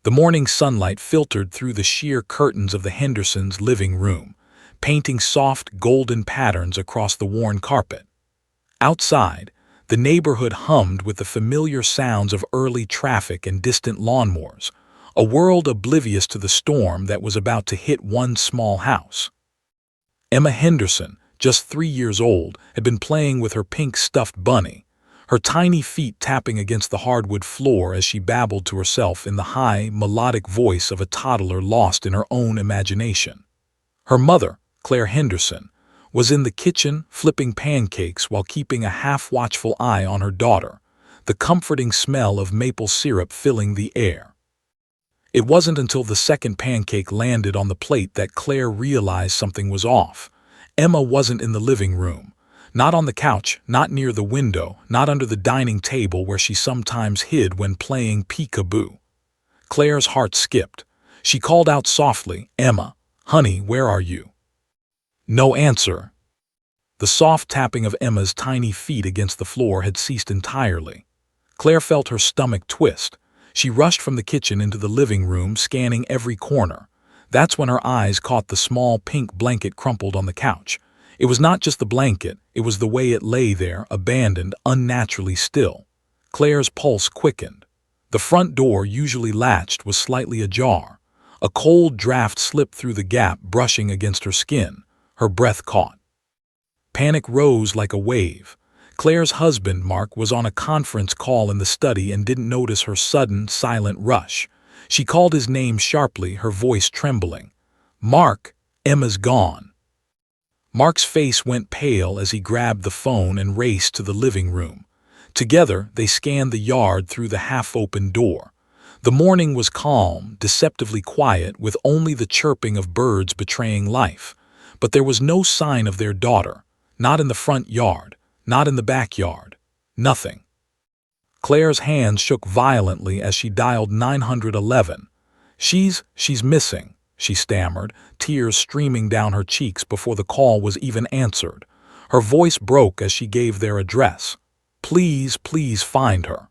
The morning sunlight filtered through the sheer curtains of the Hendersons' living room, painting soft golden patterns across the worn carpet. Outside, the neighborhood hummed with the familiar sounds of early traffic and distant lawnmowers, a world oblivious to the storm that was about to hit one small house. Emma Henderson, just 3 years old, had been playing with her pink stuffed bunny, her tiny feet tapping against the hardwood floor as she babbled to herself in the high, melodic voice of a toddler lost in her own imagination. Her mother, Claire Henderson, was in the kitchen flipping pancakes while keeping a half-watchful eye on her daughter, the comforting smell of maple syrup filling the air. It wasn't until the second pancake landed on the plate that Claire realized something was off. Emma wasn't in the living room. Not on the couch, not near the window, not under the dining table where she sometimes hid when playing peek-a-boo. Claire's heart skipped. She called out softly, "Emma, honey, where are you?" No answer. The soft tapping of Emma's tiny feet against the floor had ceased entirely. Claire felt her stomach twist. She rushed from the kitchen into the living room, scanning every corner. That's when her eyes caught the small pink blanket crumpled on the couch. It was not just the blanket, it was the way it lay there, abandoned, unnaturally still. Claire's pulse quickened. The front door, usually latched, was slightly ajar. A cold draft slipped through the gap, brushing against her skin. Her breath caught. Panic rose like a wave. Claire's husband, Mark, was on a conference call in the study and didn't notice her sudden, silent rush. She called his name sharply, her voice trembling. "Mark, Emma's gone." Mark's face went pale as he grabbed the phone and raced to the living room. Together, they scanned the yard through the half-open door. The morning was calm, deceptively quiet, with only the chirping of birds betraying life. But there was no sign of their daughter, not in the front yard, not in the backyard, nothing. Claire's hands shook violently as she dialed 911. She's missing," she stammered, tears streaming down her cheeks before the call was even answered. Her voice broke as she gave their address. "Please, please find her."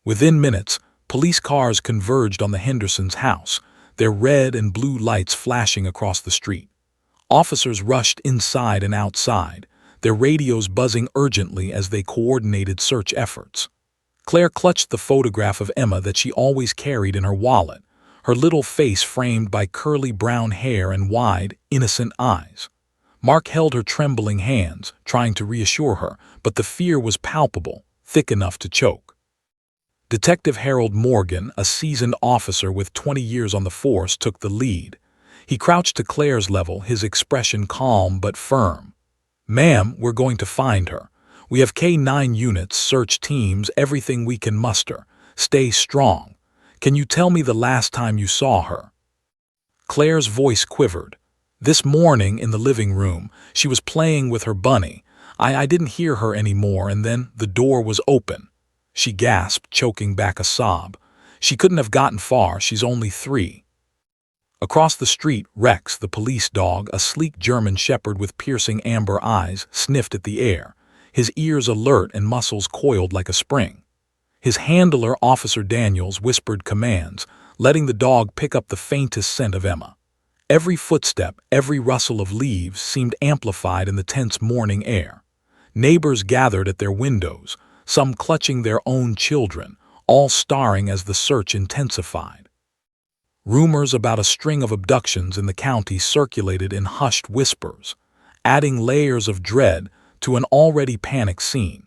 Within minutes, police cars converged on the Hendersons' house, their red and blue lights flashing across the street. Officers rushed inside and outside, their radios buzzing urgently as they coordinated search efforts. Claire clutched the photograph of Emma that she always carried in her wallet, her little face framed by curly brown hair and wide, innocent eyes. Mark held her trembling hands, trying to reassure her, but the fear was palpable, thick enough to choke. Detective Harold Morgan, a seasoned officer with 20 years on the force, took the lead. He crouched to Claire's level, his expression calm but firm. "Ma'am, we're going to find her. We have K-9 units, search teams, everything we can muster. Stay strong. Can you tell me the last time you saw her?" Claire's voice quivered. "This morning in the living room, she was playing with her bunny. I didn't hear her anymore, and then the door was open." She gasped, choking back a sob. "She couldn't have gotten far, she's only 3. Across the street, Rex, the police dog, a sleek German shepherd with piercing amber eyes, sniffed at the air, his ears alert and muscles coiled like a spring. His handler, Officer Daniels, whispered commands, letting the dog pick up the faintest scent of Emma. Every footstep, every rustle of leaves seemed amplified in the tense morning air. Neighbors gathered at their windows, some clutching their own children, all staring as the search intensified. Rumors about a string of abductions in the county circulated in hushed whispers, adding layers of dread to an already panicked scene.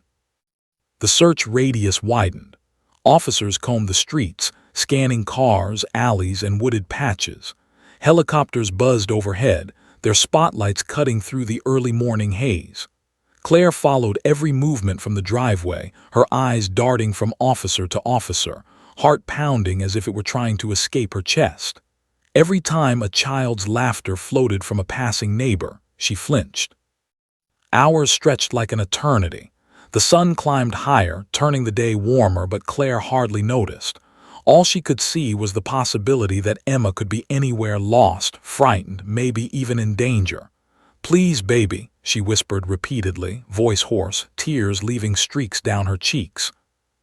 The search radius widened. Officers combed the streets, scanning cars, alleys, and wooded patches. Helicopters buzzed overhead, their spotlights cutting through the early morning haze. Claire followed every movement from the driveway, her eyes darting from officer to officer, heart pounding as if it were trying to escape her chest. Every time a child's laughter floated from a passing neighbor, she flinched. Hours stretched like an eternity. The sun climbed higher, turning the day warmer, but Claire hardly noticed. All she could see was the possibility that Emma could be anywhere, lost, frightened, maybe even in danger. "Please, baby," she whispered repeatedly, voice hoarse, tears leaving streaks down her cheeks.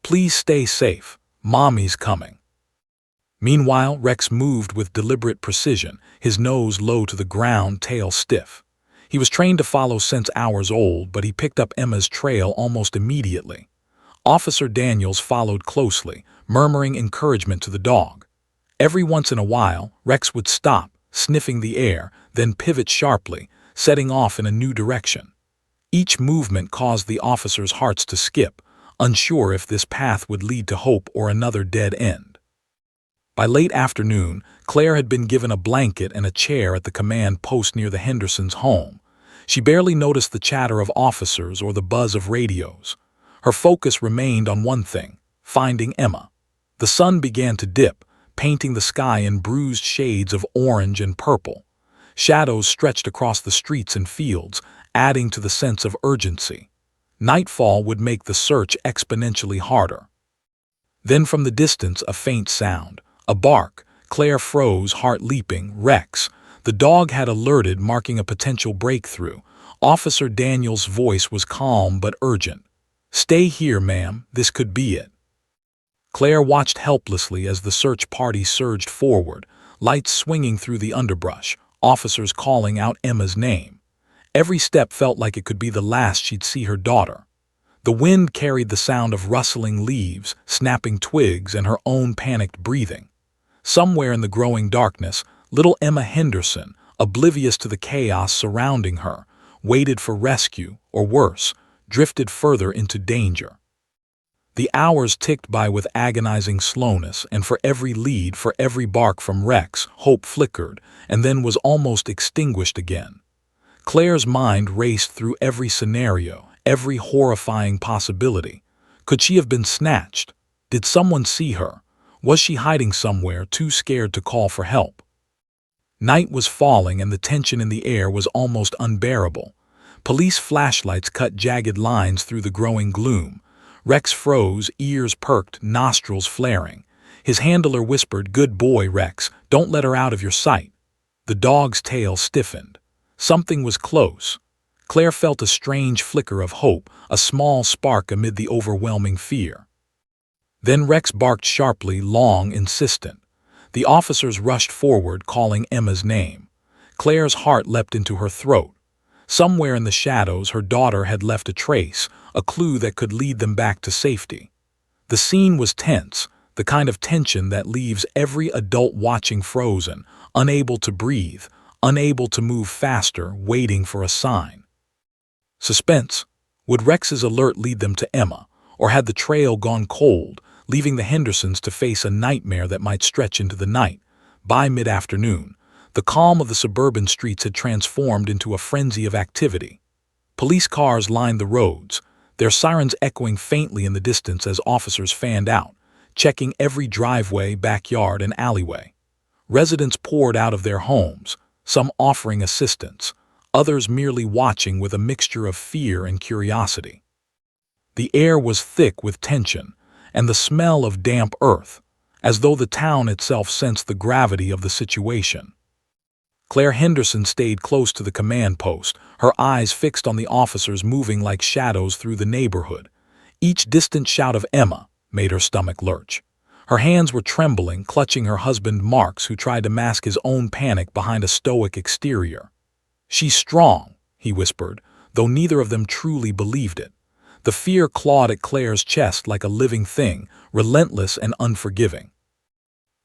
"Please stay safe. Mommy's coming." Meanwhile, Rex moved with deliberate precision, his nose low to the ground, tail stiff. He was trained to follow scents hours old, but he picked up Emma's trail almost immediately. Officer Daniels followed closely, murmuring encouragement to the dog. Every once in a while, Rex would stop, sniffing the air, then pivot sharply, setting off in a new direction. Each movement caused the officers' hearts to skip, unsure if this path would lead to hope or another dead end. By late afternoon, Claire had been given a blanket and a chair at the command post near the Hendersons' home. She barely noticed the chatter of officers or the buzz of radios. Her focus remained on one thing: finding Emma. The sun began to dip, painting the sky in bruised shades of orange and purple. Shadows stretched across the streets and fields, adding to the sense of urgency. Nightfall would make the search exponentially harder. Then from the distance, a faint sound. A bark. Claire froze, heart leaping. Rex. The dog had alerted, marking a potential breakthrough. Officer Daniels' voice was calm but urgent. "Stay here, ma'am. This could be it." Claire watched helplessly as the search party surged forward, lights swinging through the underbrush, officers calling out Emma's name. Every step felt like it could be the last she'd see her daughter. The wind carried the sound of rustling leaves, snapping twigs, and her own panicked breathing. Somewhere in the growing darkness, little Emma Henderson, oblivious to the chaos surrounding her, waited for rescue, or worse, drifted further into danger. The hours ticked by with agonizing slowness, and for every lead, for every bark from Rex, hope flickered, and then was almost extinguished again. Claire's mind raced through every scenario, every horrifying possibility. Could she have been snatched? Did someone see her? Was she hiding somewhere, too scared to call for help? Night was falling, and the tension in the air was almost unbearable. Police flashlights cut jagged lines through the growing gloom. Rex froze, ears perked, nostrils flaring. His handler whispered, "Good boy, Rex, don't let her out of your sight." The dog's tail stiffened. Something was close. Claire felt a strange flicker of hope, a small spark amid the overwhelming fear. Then Rex barked sharply, long, insistent. The officers rushed forward, calling Emma's name. Claire's heart leapt into her throat. Somewhere in the shadows, her daughter had left a trace, a clue that could lead them back to safety. The scene was tense, the kind of tension that leaves every adult watching frozen, unable to breathe, unable to move faster, waiting for a sign. Suspense. Would Rex's alert lead them to Emma, or had the trail gone cold, leaving the Hendersons to face a nightmare that might stretch into the night? By mid-afternoon, the calm of the suburban streets had transformed into a frenzy of activity. Police cars lined the roads, their sirens echoing faintly in the distance as officers fanned out, checking every driveway, backyard, and alleyway. Residents poured out of their homes, some offering assistance, others merely watching with a mixture of fear and curiosity. The air was thick with tension, and the smell of damp earth, as though the town itself sensed the gravity of the situation. Claire Henderson stayed close to the command post, her eyes fixed on the officers moving like shadows through the neighborhood. Each distant shout of "Emma" made her stomach lurch. Her hands were trembling, clutching her husband Marks, who tried to mask his own panic behind a stoic exterior. "She's strong," he whispered, though neither of them truly believed it. The fear clawed at Claire's chest like a living thing, relentless and unforgiving.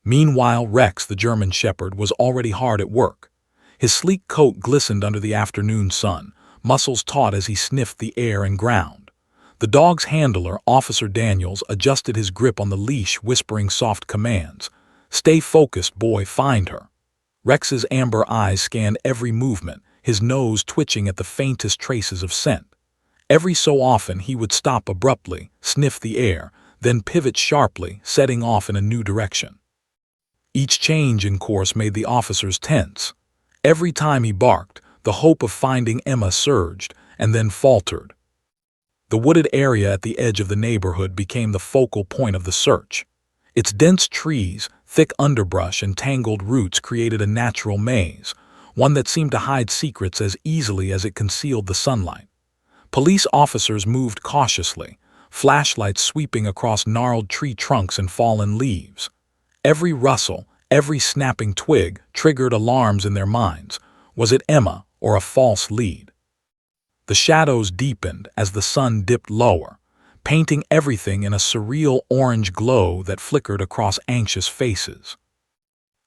Meanwhile, Rex, the German shepherd, was already hard at work. His sleek coat glistened under the afternoon sun, muscles taut as he sniffed the air and ground. The dog's handler, Officer Daniels, adjusted his grip on the leash, whispering soft commands. "Stay focused, boy, find her." Rex's amber eyes scanned every movement, his nose twitching at the faintest traces of scent. Every so often he would stop abruptly, sniff the air, then pivot sharply, setting off in a new direction. Each change in course made the officers tense. Every time he barked, the hope of finding Emma surged, and then faltered. The wooded area at the edge of the neighborhood became the focal point of the search. Its dense trees, thick underbrush, and tangled roots created a natural maze, one that seemed to hide secrets as easily as it concealed the sunlight. Police officers moved cautiously, flashlights sweeping across gnarled tree trunks and fallen leaves. Every rustle, every snapping twig triggered alarms in their minds. Was it Emma or a false lead? The shadows deepened as the sun dipped lower, painting everything in a surreal orange glow that flickered across anxious faces.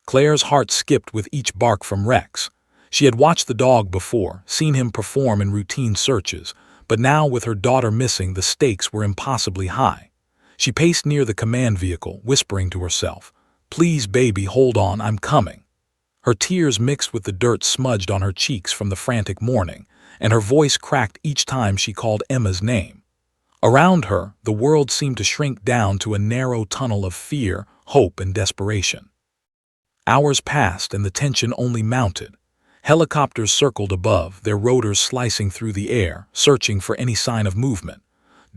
Claire's heart skipped with each bark from Rex. She had watched the dog before, seen him perform in routine searches, but now with her daughter missing, the stakes were impossibly high. She paced near the command vehicle, whispering to herself, "Please, baby, hold on, I'm coming." Her tears mixed with the dirt smudged on her cheeks from the frantic mourning, and her voice cracked each time she called Emma's name. Around her, the world seemed to shrink down to a narrow tunnel of fear, hope, and desperation. Hours passed and the tension only mounted. Helicopters circled above, their rotors slicing through the air, searching for any sign of movement.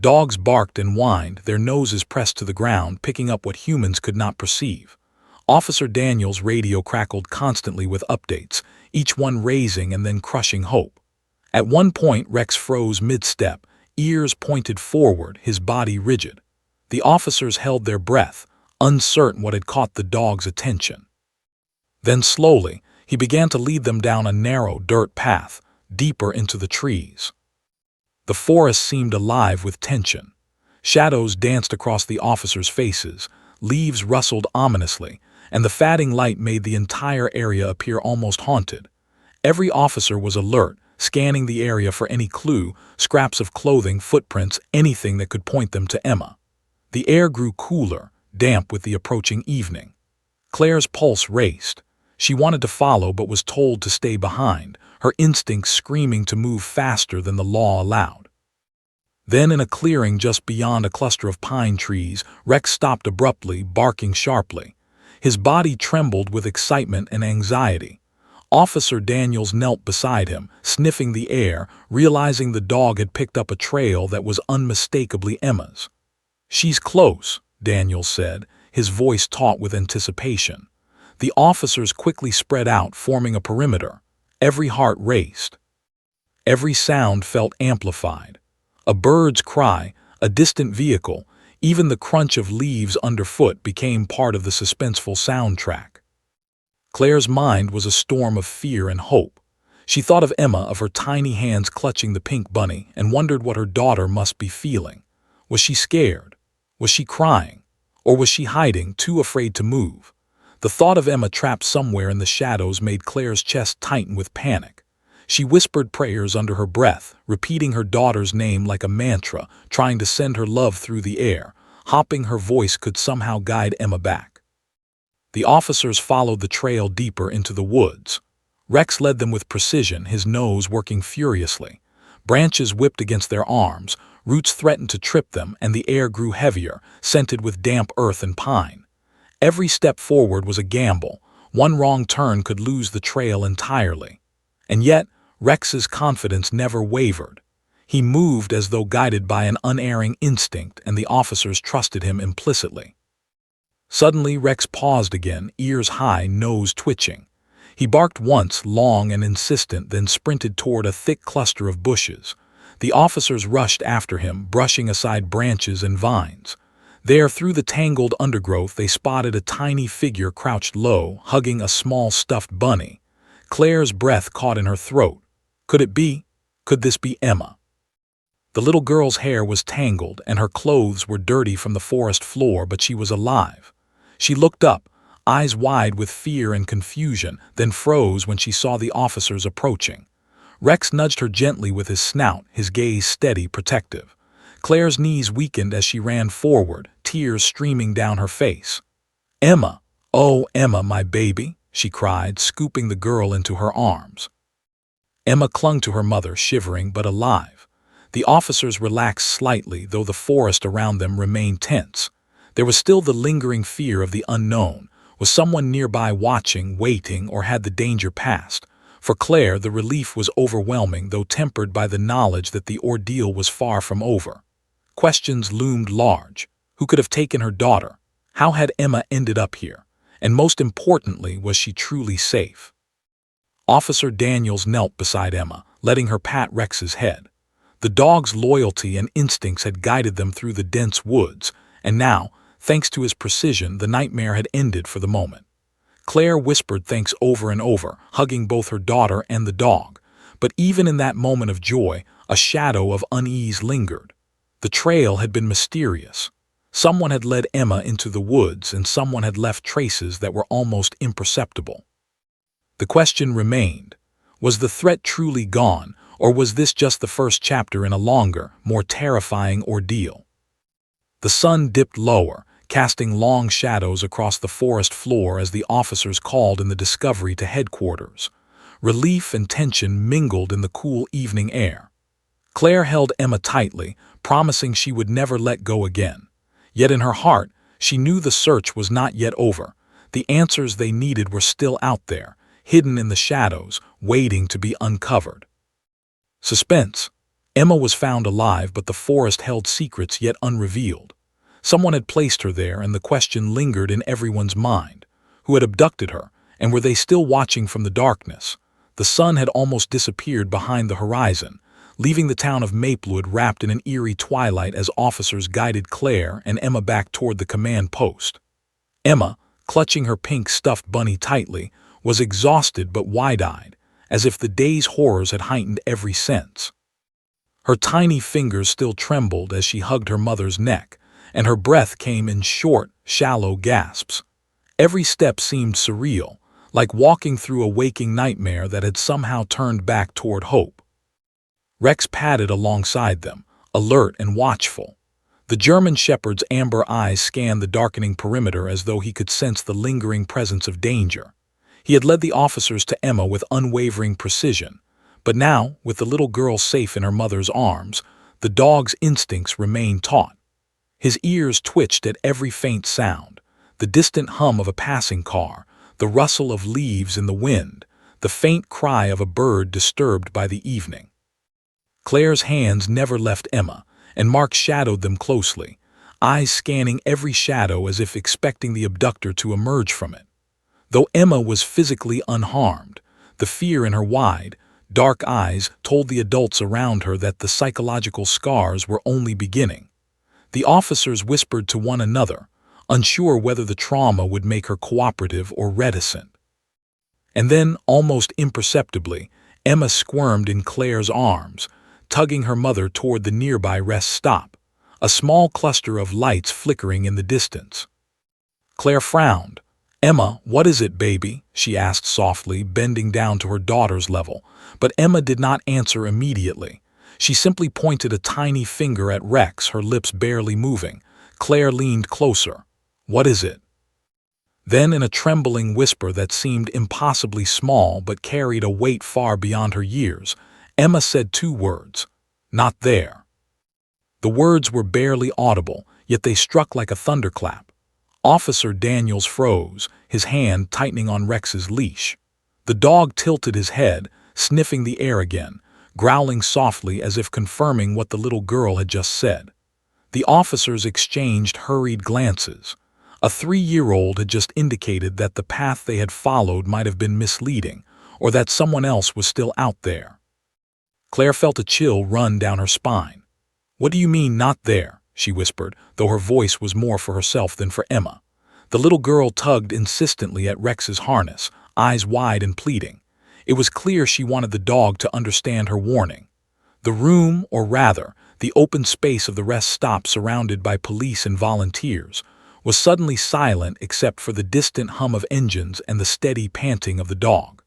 Dogs barked and whined, their noses pressed to the ground, picking up what humans could not perceive. Officer Daniels' radio crackled constantly with updates, each one raising and then crushing hope. At one point, Rex froze mid-step, ears pointed forward, his body rigid. The officers held their breath, uncertain what had caught the dog's attention. Then slowly, he began to lead them down a narrow dirt path, deeper into the trees. The forest seemed alive with tension. Shadows danced across the officers' faces, leaves rustled ominously, and the fading light made the entire area appear almost haunted. Every officer was alert, scanning the area for any clue, scraps of clothing, footprints, anything that could point them to Emma. The air grew cooler, damp with the approaching evening. Claire's pulse raced. She wanted to follow but was told to stay behind, her instincts screaming to move faster than the law allowed. Then in a clearing just beyond a cluster of pine trees, Rex stopped abruptly, barking sharply. His body trembled with excitement and anxiety. Officer Daniels knelt beside him, sniffing the air, realizing the dog had picked up a trail that was unmistakably Emma's. "She's close," Daniels said, his voice taut with anticipation. The officers quickly spread out, forming a perimeter. Every heart raced. Every sound felt amplified. A bird's cry, a distant vehicle, even the crunch of leaves underfoot became part of the suspenseful soundtrack. Claire's mind was a storm of fear and hope. She thought of Emma, of her tiny hands clutching the pink bunny, and wondered what her daughter must be feeling. Was she scared? Was she crying? Or was she hiding, too afraid to move? The thought of Emma trapped somewhere in the shadows made Claire's chest tighten with panic. She whispered prayers under her breath, repeating her daughter's name like a mantra, trying to send her love through the air, hoping her voice could somehow guide Emma back. The officers followed the trail deeper into the woods. Rex led them with precision, his nose working furiously. Branches whipped against their arms, roots threatened to trip them, and the air grew heavier, scented with damp earth and pine. Every step forward was a gamble. One wrong turn could lose the trail entirely. And yet, Rex's confidence never wavered. He moved as though guided by an unerring instinct, and the officers trusted him implicitly. Suddenly, Rex paused again, ears high, nose twitching. He barked once, long and insistent, then sprinted toward a thick cluster of bushes. The officers rushed after him, brushing aside branches and vines. There, through the tangled undergrowth, they spotted a tiny figure crouched low, hugging a small stuffed bunny. Claire's breath caught in her throat. Could it be? Could this be Emma? The little girl's hair was tangled, and her clothes were dirty from the forest floor, but she was alive. She looked up, eyes wide with fear and confusion, then froze when she saw the officers approaching. Rex nudged her gently with his snout, his gaze steady, protective. Claire's knees weakened as she ran forward, tears streaming down her face. "Emma! Oh, Emma, my baby!" she cried, scooping the girl into her arms. Emma clung to her mother, shivering but alive. The officers relaxed slightly, though the forest around them remained tense. There was still the lingering fear of the unknown. Was someone nearby watching, waiting, or had the danger passed? For Claire, the relief was overwhelming, though tempered by the knowledge that the ordeal was far from over. Questions loomed large. Who could have taken her daughter? How had Emma ended up here? And most importantly, was she truly safe? Officer Daniels knelt beside Emma, letting her pat Rex's head. The dog's loyalty and instincts had guided them through the dense woods, and now, Thanks to his precision, the nightmare had ended for the moment. Claire whispered thanks over and over, hugging both her daughter and the dog. But even in that moment of joy, a shadow of unease lingered. The trail had been mysterious. Someone had led Emma into the woods, and someone had left traces that were almost imperceptible. The question remained, was the threat truly gone, or was this just the first chapter in a longer, more terrifying ordeal? The sun dipped lower, casting long shadows across the forest floor as the officers called in the Discovery to headquarters. Relief and tension mingled in the cool evening air. Claire held Emma tightly, promising she would never let go again. Yet in her heart, she knew the search was not yet over. The answers they needed were still out there, hidden in the shadows, waiting to be uncovered. Suspense. Emma was found alive, but the forest held secrets yet unrevealed. Someone had placed her there, and the question lingered in everyone's mind. Who had abducted her, and were they still watching from the darkness? The sun had almost disappeared behind the horizon, leaving the town of Maplewood wrapped in an eerie twilight as officers guided Claire and Emma back toward the command post. Emma, clutching her pink stuffed bunny tightly, was exhausted but wide-eyed, as if the day's horrors had heightened every sense. Her tiny fingers still trembled as she hugged her mother's neck, and her breath came in short, shallow gasps. Every step seemed surreal, like walking through a waking nightmare that had somehow turned back toward hope. Rex padded alongside them, alert and watchful. The German shepherd's amber eyes scanned the darkening perimeter as though he could sense the lingering presence of danger. He had led the officers to Emma with unwavering precision, but now, with the little girl safe in her mother's arms, the dog's instincts remained taut. His ears twitched at every faint sound, the distant hum of a passing car, the rustle of leaves in the wind, the faint cry of a bird disturbed by the evening. Claire's hands never left Emma, and Mark shadowed them closely, eyes scanning every shadow as if expecting the abductor to emerge from it. Though Emma was physically unharmed, the fear in her wide, dark eyes told the adults around her that the psychological scars were only beginning. The officers whispered to one another, unsure whether the trauma would make her cooperative or reticent. And then, almost imperceptibly, Emma squirmed in Claire's arms, tugging her mother toward the nearby rest stop, a small cluster of lights flickering in the distance. Claire frowned. "Emma, what is it, baby?" she asked softly, bending down to her daughter's level. But Emma did not answer immediately. She simply pointed a tiny finger at Rex, her lips barely moving. Claire leaned closer. "What is it?" Then, in a trembling whisper that seemed impossibly small but carried a weight far beyond her years, Emma said two words, "Not there." The words were barely audible, yet they struck like a thunderclap. Officer Daniels froze, his hand tightening on Rex's leash. The dog tilted his head, sniffing the air again, growling softly as if confirming what the little girl had just said. The officers exchanged hurried glances. A 3-year-old had just indicated that the path they had followed might have been misleading, or that someone else was still out there. Claire felt a chill run down her spine. "What do you mean, not there?" she whispered, though her voice was more for herself than for Emma. The little girl tugged insistently at Rex's harness, eyes wide and pleading. It was clear she wanted the dog to understand her warning. The room, or rather, the open space of the rest stop surrounded by police and volunteers, was suddenly silent except for the distant hum of engines and the steady panting of the dog.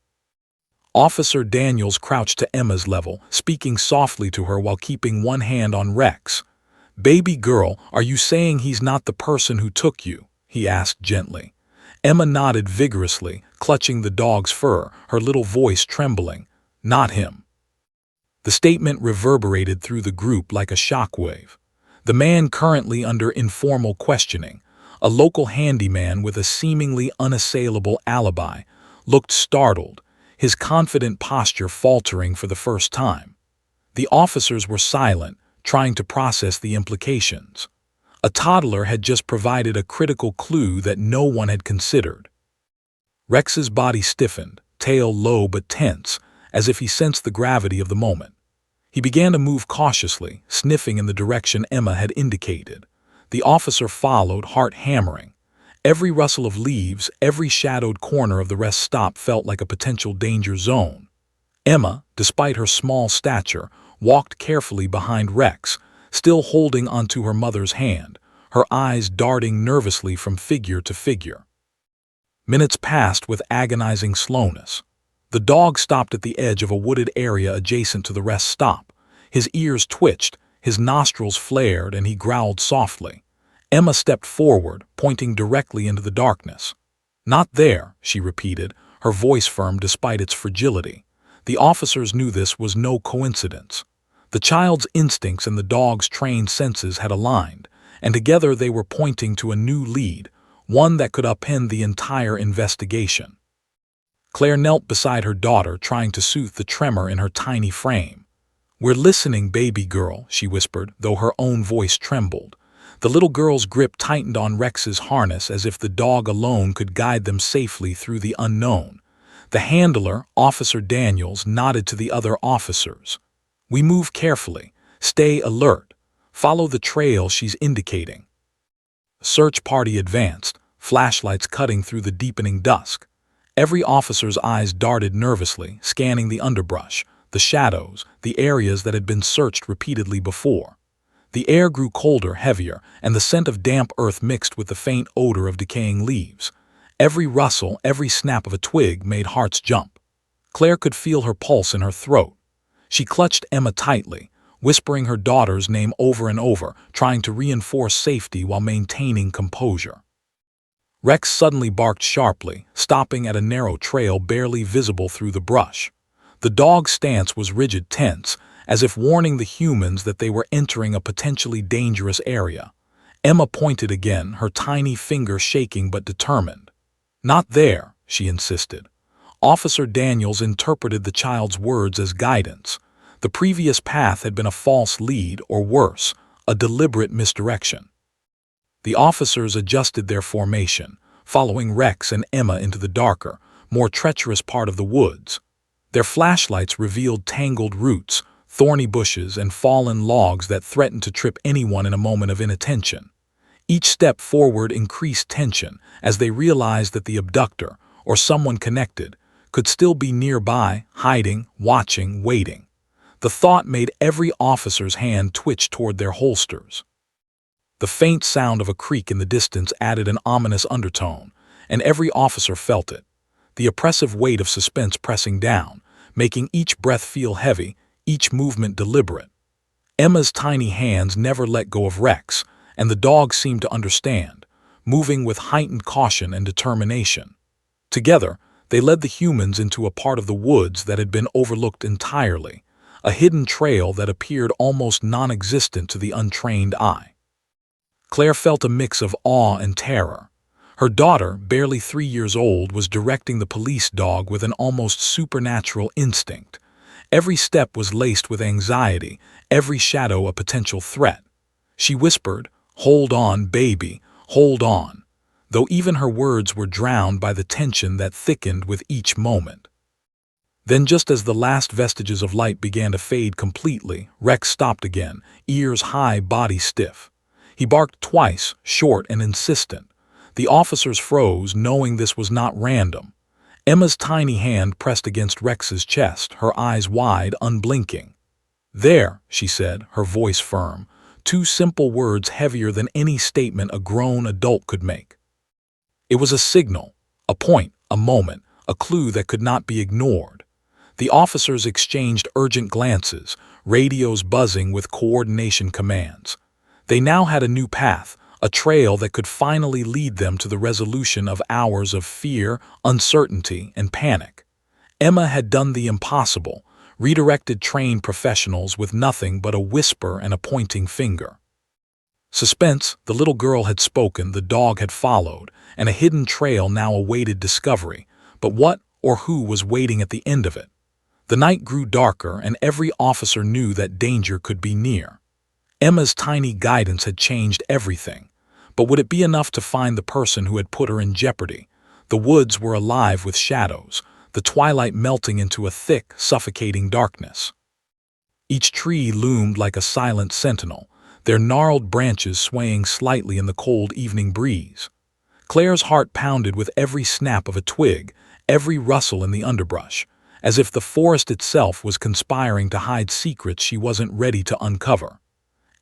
Officer Daniels crouched to Emma's level, speaking softly to her while keeping one hand on Rex. "Baby girl, are you saying he's not the person who took you?" he asked gently. Emma nodded vigorously, clutching the dog's fur, her little voice trembling. "Not him." The statement reverberated through the group like a shockwave. The man currently under informal questioning, a local handyman with a seemingly unassailable alibi, looked startled, his confident posture faltering for the first time. The officers were silent, trying to process the implications. A toddler had just provided a critical clue that no one had considered. Rex's body stiffened, tail low but tense, as if he sensed the gravity of the moment. He began to move cautiously, sniffing in the direction Emma had indicated. The officer followed, heart hammering. Every rustle of leaves, every shadowed corner of the rest stop felt like a potential danger zone. Emma, despite her small stature, walked carefully behind Rex, still holding onto her mother's hand, her eyes darting nervously from figure to figure. Minutes passed with agonizing slowness. The dog stopped at the edge of a wooded area adjacent to the rest stop. His ears twitched, his nostrils flared, and he growled softly. Emma stepped forward, pointing directly into the darkness. "Not there," she repeated, her voice firm despite its fragility. The officers knew this was no coincidence. The child's instincts and the dog's trained senses had aligned, and together they were pointing to a new lead, one that could upend the entire investigation. Claire knelt beside her daughter, trying to soothe the tremor in her tiny frame. "We're listening, baby girl," she whispered, though her own voice trembled. The little girl's grip tightened on Rex's harness as if the dog alone could guide them safely through the unknown. The handler, Officer Daniels, nodded to the other officers. "We move carefully. Stay alert. Follow the trail she's indicating." The search party advanced, flashlights cutting through the deepening dusk. Every officer's eyes darted nervously, scanning the underbrush, the shadows, the areas that had been searched repeatedly before. The air grew colder, heavier, and the scent of damp earth mixed with the faint odor of decaying leaves. Every rustle, every snap of a twig made hearts jump. Claire could feel her pulse in her throat. She clutched Emma tightly, whispering her daughter's name over and over, trying to reinforce safety while maintaining composure. Rex suddenly barked sharply, stopping at a narrow trail barely visible through the brush. The dog's stance was rigid, tense, as if warning the humans that they were entering a potentially dangerous area. Emma pointed again, her tiny finger shaking but determined. "Not there," she insisted. Officer Daniels interpreted the child's words as guidance. The previous path had been a false lead, or worse, a deliberate misdirection. The officers adjusted their formation, following Rex and Emma into the darker, more treacherous part of the woods. Their flashlights revealed tangled roots, thorny bushes, and fallen logs that threatened to trip anyone in a moment of inattention. Each step forward increased tension as they realized that the abductor, or someone connected, could still be nearby, hiding, watching, waiting. The thought made every officer's hand twitch toward their holsters. The faint sound of a creak in the distance added an ominous undertone, and every officer felt it, the oppressive weight of suspense pressing down, making each breath feel heavy, each movement deliberate. Emma's tiny hands never let go of Rex, and the dog seemed to understand, moving with heightened caution and determination. Together, they led the humans into a part of the woods that had been overlooked entirely, a hidden trail that appeared almost non-existent to the untrained eye. Claire felt a mix of awe and terror. Her daughter, barely 3 years old, was directing the police dog with an almost supernatural instinct. Every step was laced with anxiety, every shadow a potential threat. She whispered, "Hold on, baby, hold on," though even her words were drowned by the tension that thickened with each moment. Then, just as the last vestiges of light began to fade completely, Rex stopped again, ears high, body stiff. He barked twice, short and insistent. The officers froze, knowing this was not random. Emma's tiny hand pressed against Rex's chest, her eyes wide, unblinking. "There," she said, her voice firm, 2 simple words heavier than any statement a grown adult could make. It was a signal, a point, a moment, a clue that could not be ignored. The officers exchanged urgent glances, radios buzzing with coordination commands. They now had a new path, a trail that could finally lead them to the resolution of hours of fear, uncertainty, and panic. Emma had done the impossible, redirected trained professionals with nothing but a whisper and a pointing finger. Suspense, the little girl had spoken, the dog had followed, and a hidden trail now awaited discovery. But what or who was waiting at the end of it? The night grew darker, and every officer knew that danger could be near. Emma's tiny guidance had changed everything. But would it be enough to find the person who had put her in jeopardy? The woods were alive with shadows, the twilight melting into a thick, suffocating darkness. Each tree loomed like a silent sentinel, their gnarled branches swaying slightly in the cold evening breeze. Claire's heart pounded with every snap of a twig, every rustle in the underbrush, as if the forest itself was conspiring to hide secrets she wasn't ready to uncover.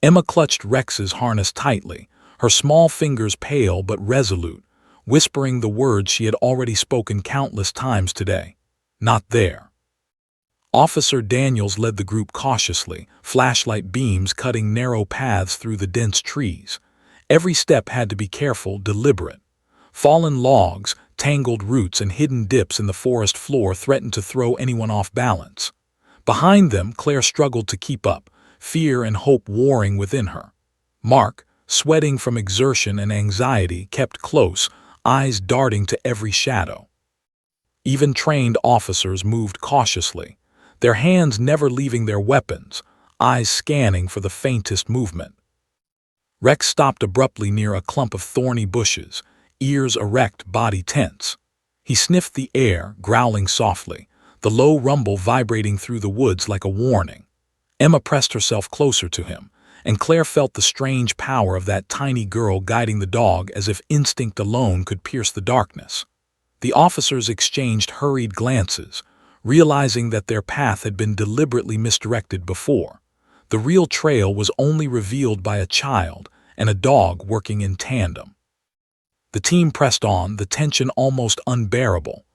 Emma clutched Rex's harness tightly, her small fingers pale but resolute, whispering the words she had already spoken countless times today. Not there. Officer Daniels led the group cautiously, flashlight beams cutting narrow paths through the dense trees. Every step had to be careful, deliberate. Fallen logs, tangled roots, and hidden dips in the forest floor threatened to throw anyone off balance. Behind them, Claire struggled to keep up, fear and hope warring within her. Mark, sweating from exertion and anxiety, kept close, eyes darting to every shadow. Even trained officers moved cautiously, their hands never leaving their weapons, eyes scanning for the faintest movement. Rex stopped abruptly near a clump of thorny bushes, ears erect, body tense. He sniffed the air, growling softly, the low rumble vibrating through the woods like a warning. Emma pressed herself closer to him, and Claire felt the strange power of that tiny girl guiding the dog as if instinct alone could pierce the darkness. The officers exchanged hurried glances, realizing that their path had been deliberately misdirected before. The real trail was only revealed by a child and a dog working in tandem. The team pressed on, the tension almost unbearable.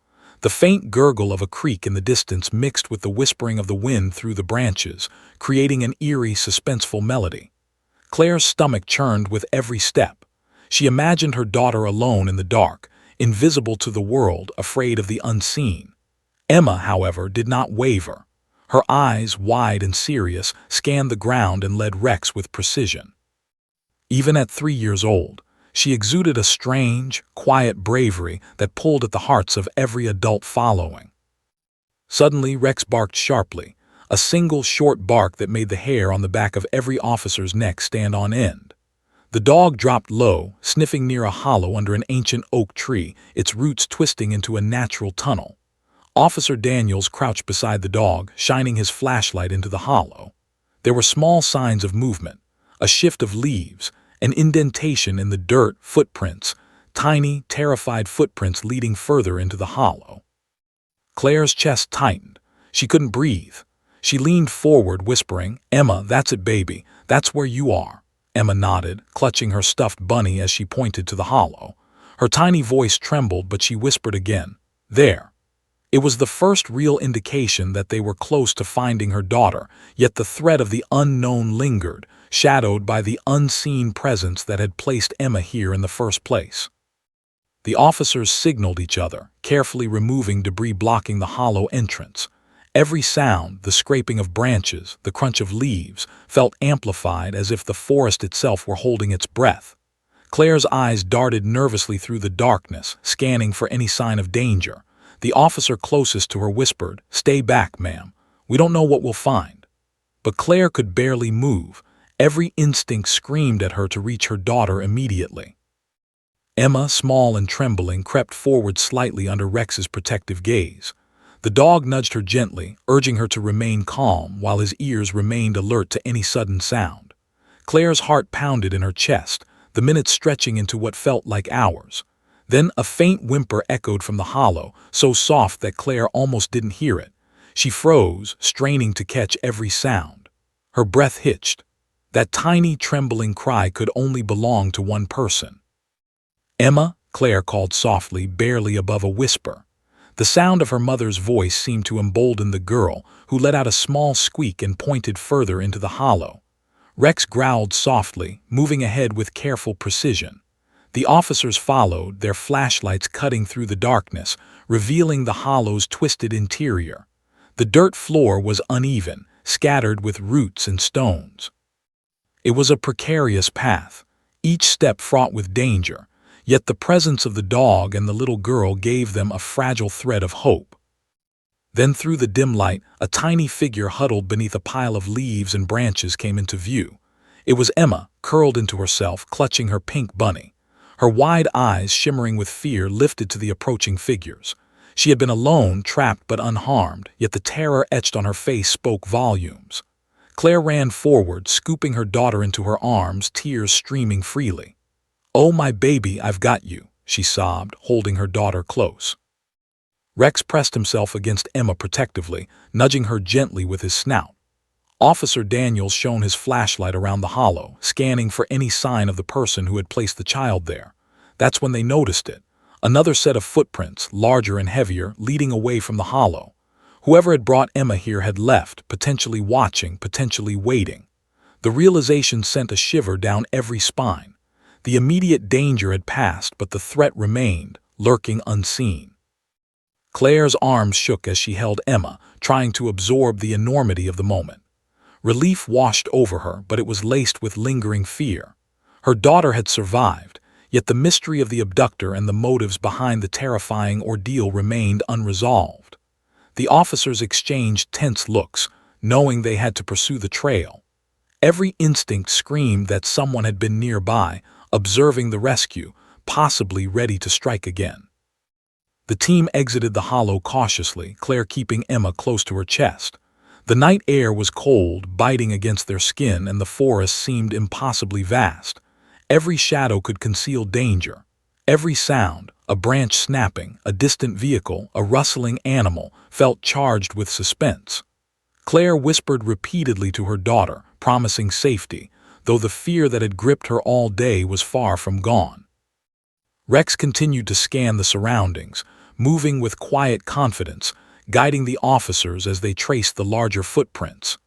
The faint gurgle of a creek in the distance mixed with the whispering of the wind through the branches, creating an eerie, suspenseful melody. Claire's stomach churned with every step. She imagined her daughter alone in the dark, invisible to the world, afraid of the unseen. Emma, however, did not waver. Her eyes, wide and serious, scanned the ground and led Rex with precision. Even at 3 years old, she exuded a strange, quiet bravery that pulled at the hearts of every adult following. Suddenly, Rex barked sharply, a single short bark that made the hair on the back of every officer's neck stand on end. The dog dropped low, sniffing near a hollow under an ancient oak tree, its roots twisting into a natural tunnel. Officer Daniels crouched beside the dog, shining his flashlight into the hollow. There were small signs of movement, a shift of leaves, an indentation in the dirt, footprints, tiny, terrified footprints leading further into the hollow. Claire's chest tightened. She couldn't breathe. She leaned forward, whispering, "Emma, that's it, baby. That's where you are." Emma nodded, clutching her stuffed bunny as she pointed to the hollow. Her tiny voice trembled, but she whispered again, "There." It was the first real indication that they were close to finding her daughter, yet the threat of the unknown lingered, shadowed by the unseen presence that had placed Emma here in the first place. The officers signaled each other, carefully removing debris blocking the hollow entrance. Every sound, the scraping of branches, the crunch of leaves, felt amplified as if the forest itself were holding its breath. Claire's eyes darted nervously through the darkness, scanning for any sign of danger. The officer closest to her whispered, "Stay back, ma'am. We don't know what we'll find." But Claire could barely move. Every instinct screamed at her to reach her daughter immediately. Emma, small and trembling, crept forward slightly under Rex's protective gaze. The dog nudged her gently, urging her to remain calm while his ears remained alert to any sudden sound. Claire's heart pounded in her chest, the minutes stretching into what felt like hours. Then a faint whimper echoed from the hollow, so soft that Claire almost didn't hear it. She froze, straining to catch every sound. Her breath hitched. That tiny, trembling cry could only belong to one person. "Emma," Claire called softly, barely above a whisper. The sound of her mother's voice seemed to embolden the girl, who let out a small squeak and pointed further into the hollow. Rex growled softly, moving ahead with careful precision. The officers followed, their flashlights cutting through the darkness, revealing the hollow's twisted interior. The dirt floor was uneven, scattered with roots and stones. It was a precarious path, each step fraught with danger, yet the presence of the dog and the little girl gave them a fragile thread of hope. Then through the dim light, a tiny figure huddled beneath a pile of leaves and branches came into view. It was Emma, curled into herself, clutching her pink bunny. Her wide eyes, shimmering with fear, lifted to the approaching figures. She had been alone, trapped but unharmed, yet the terror etched on her face spoke volumes. Claire ran forward, scooping her daughter into her arms, tears streaming freely. "Oh, my baby, I've got you," she sobbed, holding her daughter close. Rex pressed himself against Emma protectively, nudging her gently with his snout. Officer Daniels shone his flashlight around the hollow, scanning for any sign of the person who had placed the child there. That's when they noticed it. Another set of footprints, larger and heavier, leading away from the hollow. Whoever had brought Emma here had left, potentially watching, potentially waiting. The realization sent a shiver down every spine. The immediate danger had passed, but the threat remained, lurking unseen. Claire's arms shook as she held Emma, trying to absorb the enormity of the moment. Relief washed over her, but it was laced with lingering fear. Her daughter had survived, yet the mystery of the abductor and the motives behind the terrifying ordeal remained unresolved. The officers exchanged tense looks, knowing they had to pursue the trail. Every instinct screamed that someone had been nearby, observing the rescue, possibly ready to strike again. The team exited the hollow cautiously, Claire keeping Emma close to her chest. The night air was cold, biting against their skin, and the forest seemed impossibly vast. Every shadow could conceal danger. Every sound, a branch snapping, a distant vehicle, a rustling animal, felt charged with suspense. Claire whispered repeatedly to her daughter, promising safety, though the fear that had gripped her all day was far from gone. Rex continued to scan the surroundings, moving with quiet confidence, guiding the officers as they traced the larger footprints.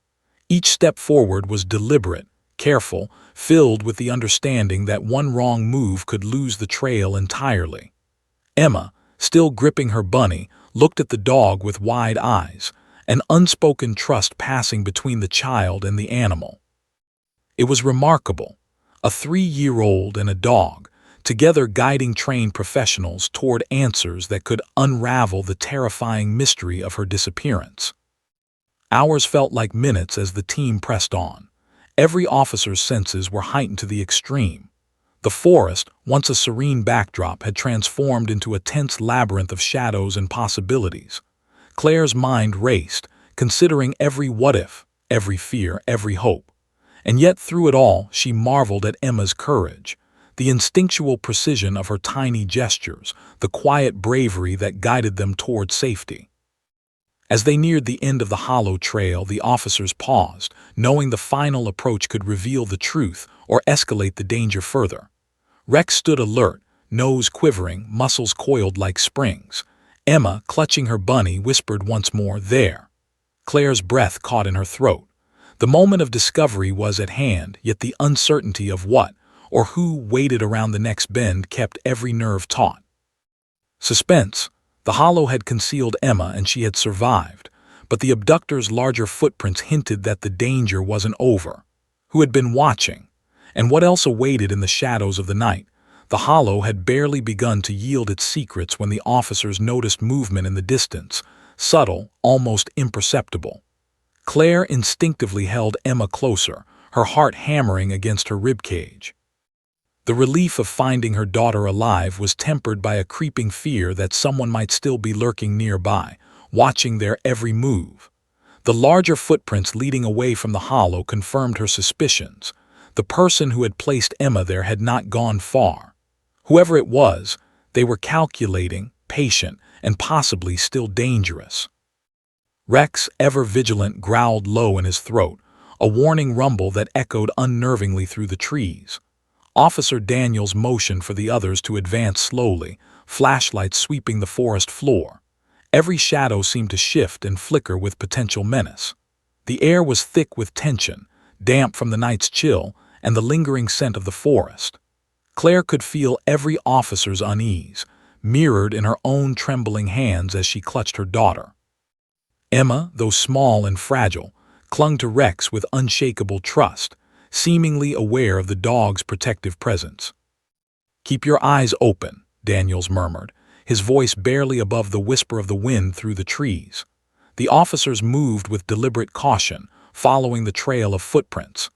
Each step forward was deliberate, careful, filled with the understanding that one wrong move could lose the trail entirely. Emma, still gripping her bunny, looked at the dog with wide eyes, an unspoken trust passing between the child and the animal. It was remarkable. A 3-year-old and a dog, together guiding trained professionals toward answers that could unravel the terrifying mystery of her disappearance. Hours felt like minutes as the team pressed on. Every officer's senses were heightened to the extreme. The forest, once a serene backdrop, had transformed into a tense labyrinth of shadows and possibilities. Claire's mind raced, considering every what-if, every fear, every hope. And yet through it all, she marveled at Emma's courage. The instinctual precision of her tiny gestures, the quiet bravery that guided them toward safety. As they neared the end of the hollow trail, the officers paused, knowing the final approach could reveal the truth or escalate the danger further. Rex stood alert, nose quivering, muscles coiled like springs. Emma, clutching her bunny, whispered once more, "There." Claire's breath caught in her throat. The moment of discovery was at hand, yet the uncertainty of what or who waited around the next bend kept every nerve taut. Suspense. The hollow had concealed Emma and she had survived, but the abductor's larger footprints hinted that the danger wasn't over. Who had been watching? And what else awaited in the shadows of the night? The hollow had barely begun to yield its secrets when the officers noticed movement in the distance, subtle, almost imperceptible. Claire instinctively held Emma closer, her heart hammering against her ribcage. The relief of finding her daughter alive was tempered by a creeping fear that someone might still be lurking nearby, watching their every move. The larger footprints leading away from the hollow confirmed her suspicions. The person who had placed Emma there had not gone far. Whoever it was, they were calculating, patient, and possibly still dangerous. Rex, ever vigilant, growled low in his throat, a warning rumble that echoed unnervingly through the trees. Officer Daniels motioned for the others to advance slowly, flashlights sweeping the forest floor. Every shadow seemed to shift and flicker with potential menace. The air was thick with tension, damp from the night's chill and the lingering scent of the forest. Claire could feel every officer's unease, mirrored in her own trembling hands as she clutched her daughter. Emma, though small and fragile, clung to Rex with unshakable trust, seemingly aware of the dog's protective presence. "Keep your eyes open," Daniels murmured, his voice barely above the whisper of the wind through the trees. The officers moved with deliberate caution, following the trail of footprints.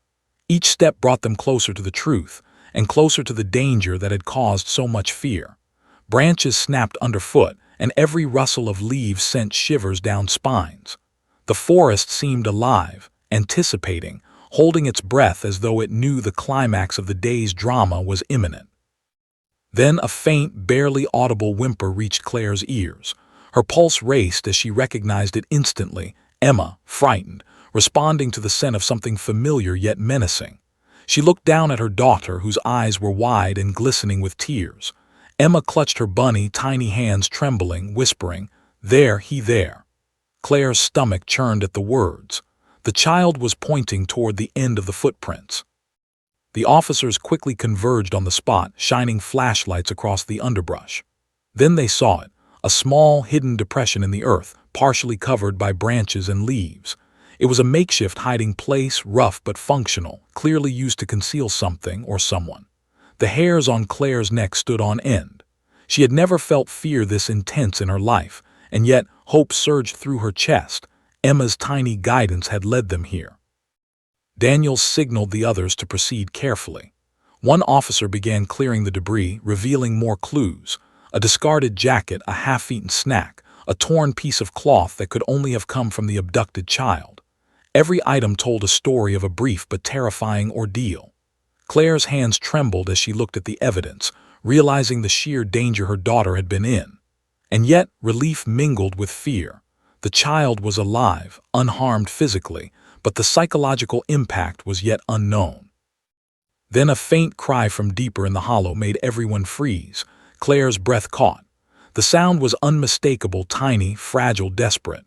Each step brought them closer to the truth, and closer to the danger that had caused so much fear. Branches snapped underfoot, and every rustle of leaves sent shivers down spines. The forest seemed alive, anticipating, holding its breath as though it knew the climax of the day's drama was imminent. Then a faint, barely audible whimper reached Claire's ears. Her pulse raced as she recognized it instantly, Emma, frightened, responding to the scent of something familiar yet menacing. She looked down at her daughter, whose eyes were wide and glistening with tears. Emma clutched her bunny, tiny hands trembling, whispering, "There, he there." Claire's stomach churned at the words. The child was pointing toward the end of the footprints. The officers quickly converged on the spot, shining flashlights across the underbrush. Then they saw it, a small, hidden depression in the earth, partially covered by branches and leaves. It was a makeshift hiding place, rough but functional, clearly used to conceal something or someone. The hairs on Claire's neck stood on end. She had never felt fear this intense in her life, and yet hope surged through her chest. Emma's tiny guidance had led them here. Daniels signaled the others to proceed carefully. One officer began clearing the debris, revealing more clues: a discarded jacket, a half-eaten snack, a torn piece of cloth that could only have come from the abducted child. Every item told a story of a brief but terrifying ordeal. Claire's hands trembled as she looked at the evidence, realizing the sheer danger her daughter had been in. And yet, relief mingled with fear. The child was alive, unharmed physically, but the psychological impact was yet unknown. Then a faint cry from deeper in the hollow made everyone freeze. Claire's breath caught. The sound was unmistakable, tiny, fragile, desperate.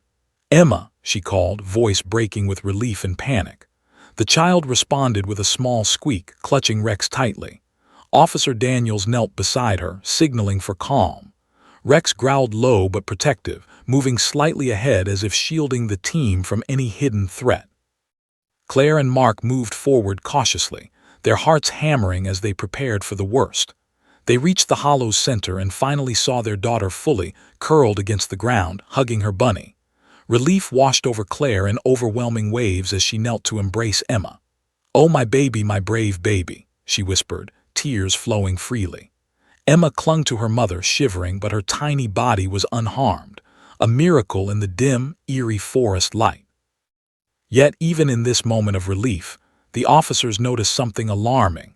"Emma," she called, voice breaking with relief and panic. The child responded with a small squeak, clutching Rex tightly. Officer Daniels knelt beside her, signaling for calm. Rex growled low but protective, moving slightly ahead as if shielding the team from any hidden threat. Claire and Mark moved forward cautiously, their hearts hammering as they prepared for the worst. They reached the hollow's center and finally saw their daughter fully, curled against the ground, hugging her bunny. Relief washed over Claire in overwhelming waves as she knelt to embrace Emma. "Oh, my baby, my brave baby," she whispered, tears flowing freely. Emma clung to her mother, shivering, but her tiny body was unharmed, a miracle in the dim, eerie forest light. Yet, even in this moment of relief, the officers noticed something alarming.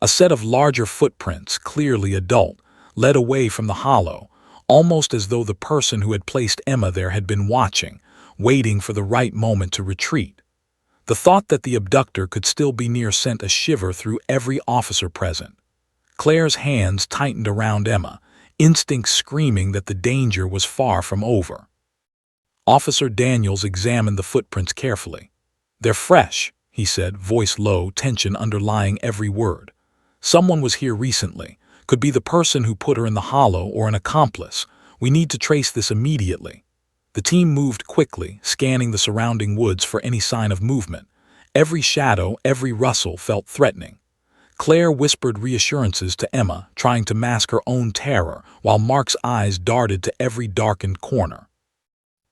A set of larger footprints, clearly adult, led away from the hollow, almost as though the person who had placed Emma there had been watching, waiting for the right moment to retreat. The thought that the abductor could still be near sent a shiver through every officer present. Claire's hands tightened around Emma, instinct screaming that the danger was far from over. Officer Daniels examined the footprints carefully. "They're fresh," he said, voice low, tension underlying every word. "Someone was here recently. Could be the person who put her in the hollow or an accomplice. We need to trace this immediately." The team moved quickly, scanning the surrounding woods for any sign of movement. Every shadow, every rustle felt threatening. Claire whispered reassurances to Emma, trying to mask her own terror, while Mark's eyes darted to every darkened corner.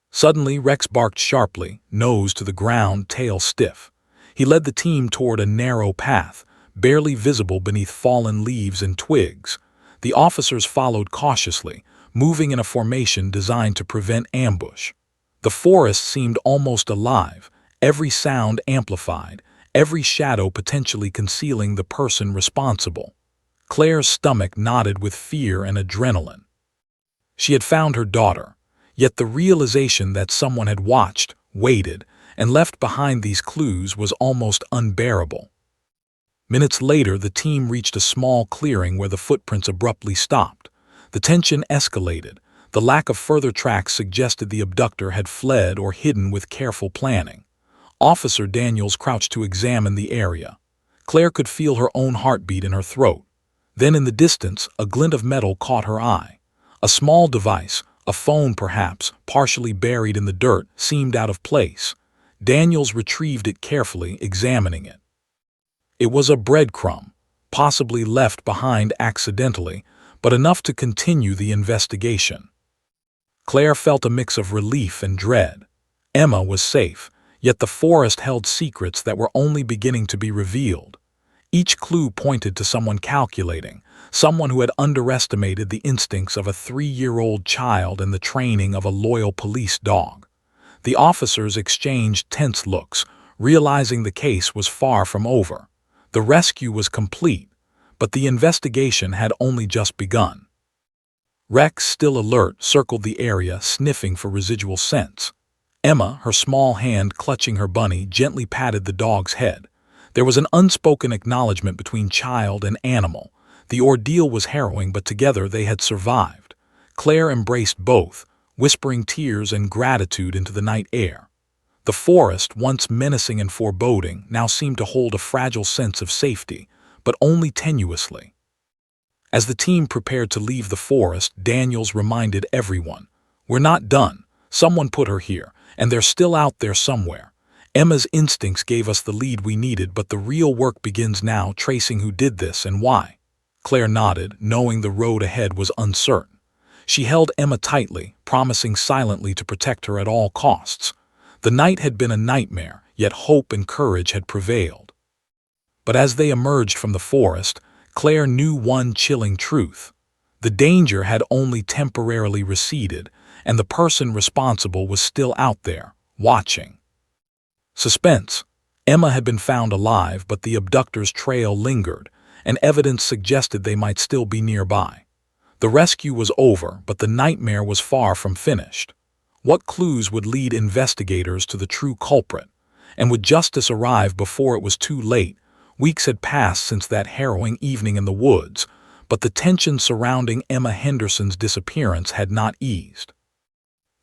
Suddenly, Rex barked sharply, nose to the ground, tail stiff. He led the team toward a narrow path, barely visible beneath fallen leaves and twigs. The officers followed cautiously, moving in a formation designed to prevent ambush. The forest seemed almost alive, every sound amplified, every shadow potentially concealing the person responsible. Claire's stomach knotted with fear and adrenaline. She had found her daughter, yet the realization that someone had watched, waited, and left behind these clues was almost unbearable. Minutes later, the team reached a small clearing where the footprints abruptly stopped. The tension escalated. The lack of further tracks suggested the abductor had fled or hidden with careful planning. Officer Daniels crouched to examine the area. Claire could feel her own heartbeat in her throat. Then in the distance, a glint of metal caught her eye. A small device, a phone perhaps, partially buried in the dirt, seemed out of place. Daniels retrieved it carefully, examining it. It was a breadcrumb, possibly left behind accidentally, but enough to continue the investigation. Claire felt a mix of relief and dread. Emma was safe, yet the forest held secrets that were only beginning to be revealed. Each clue pointed to someone calculating, someone who had underestimated the instincts of a 3-year-old child and the training of a loyal police dog. The officers exchanged tense looks, realizing the case was far from over. The rescue was complete, but the investigation had only just begun. Rex, still alert, circled the area, sniffing for residual scents. Emma, her small hand clutching her bunny, gently patted the dog's head. There was an unspoken acknowledgement between child and animal. The ordeal was harrowing, but together they had survived. Claire embraced both, whispering tears and gratitude into the night air. The forest, once menacing and foreboding, now seemed to hold a fragile sense of safety, but only tenuously. As the team prepared to leave the forest, Daniels reminded everyone, "We're not done. Someone put her here, and they're still out there somewhere. Emma's instincts gave us the lead we needed, but the real work begins now, tracing who did this and why." Claire nodded, knowing the road ahead was uncertain. She held Emma tightly, promising silently to protect her at all costs. The night had been a nightmare, yet hope and courage had prevailed. But as they emerged from the forest, Claire knew one chilling truth. The danger had only temporarily receded, and the person responsible was still out there, watching. Suspense. Emma had been found alive, but the abductor's trail lingered, and evidence suggested they might still be nearby. The rescue was over, but the nightmare was far from finished. What clues would lead investigators to the true culprit? And would justice arrive before it was too late? Weeks had passed since that harrowing evening in the woods, but the tension surrounding Emma Henderson's disappearance had not eased.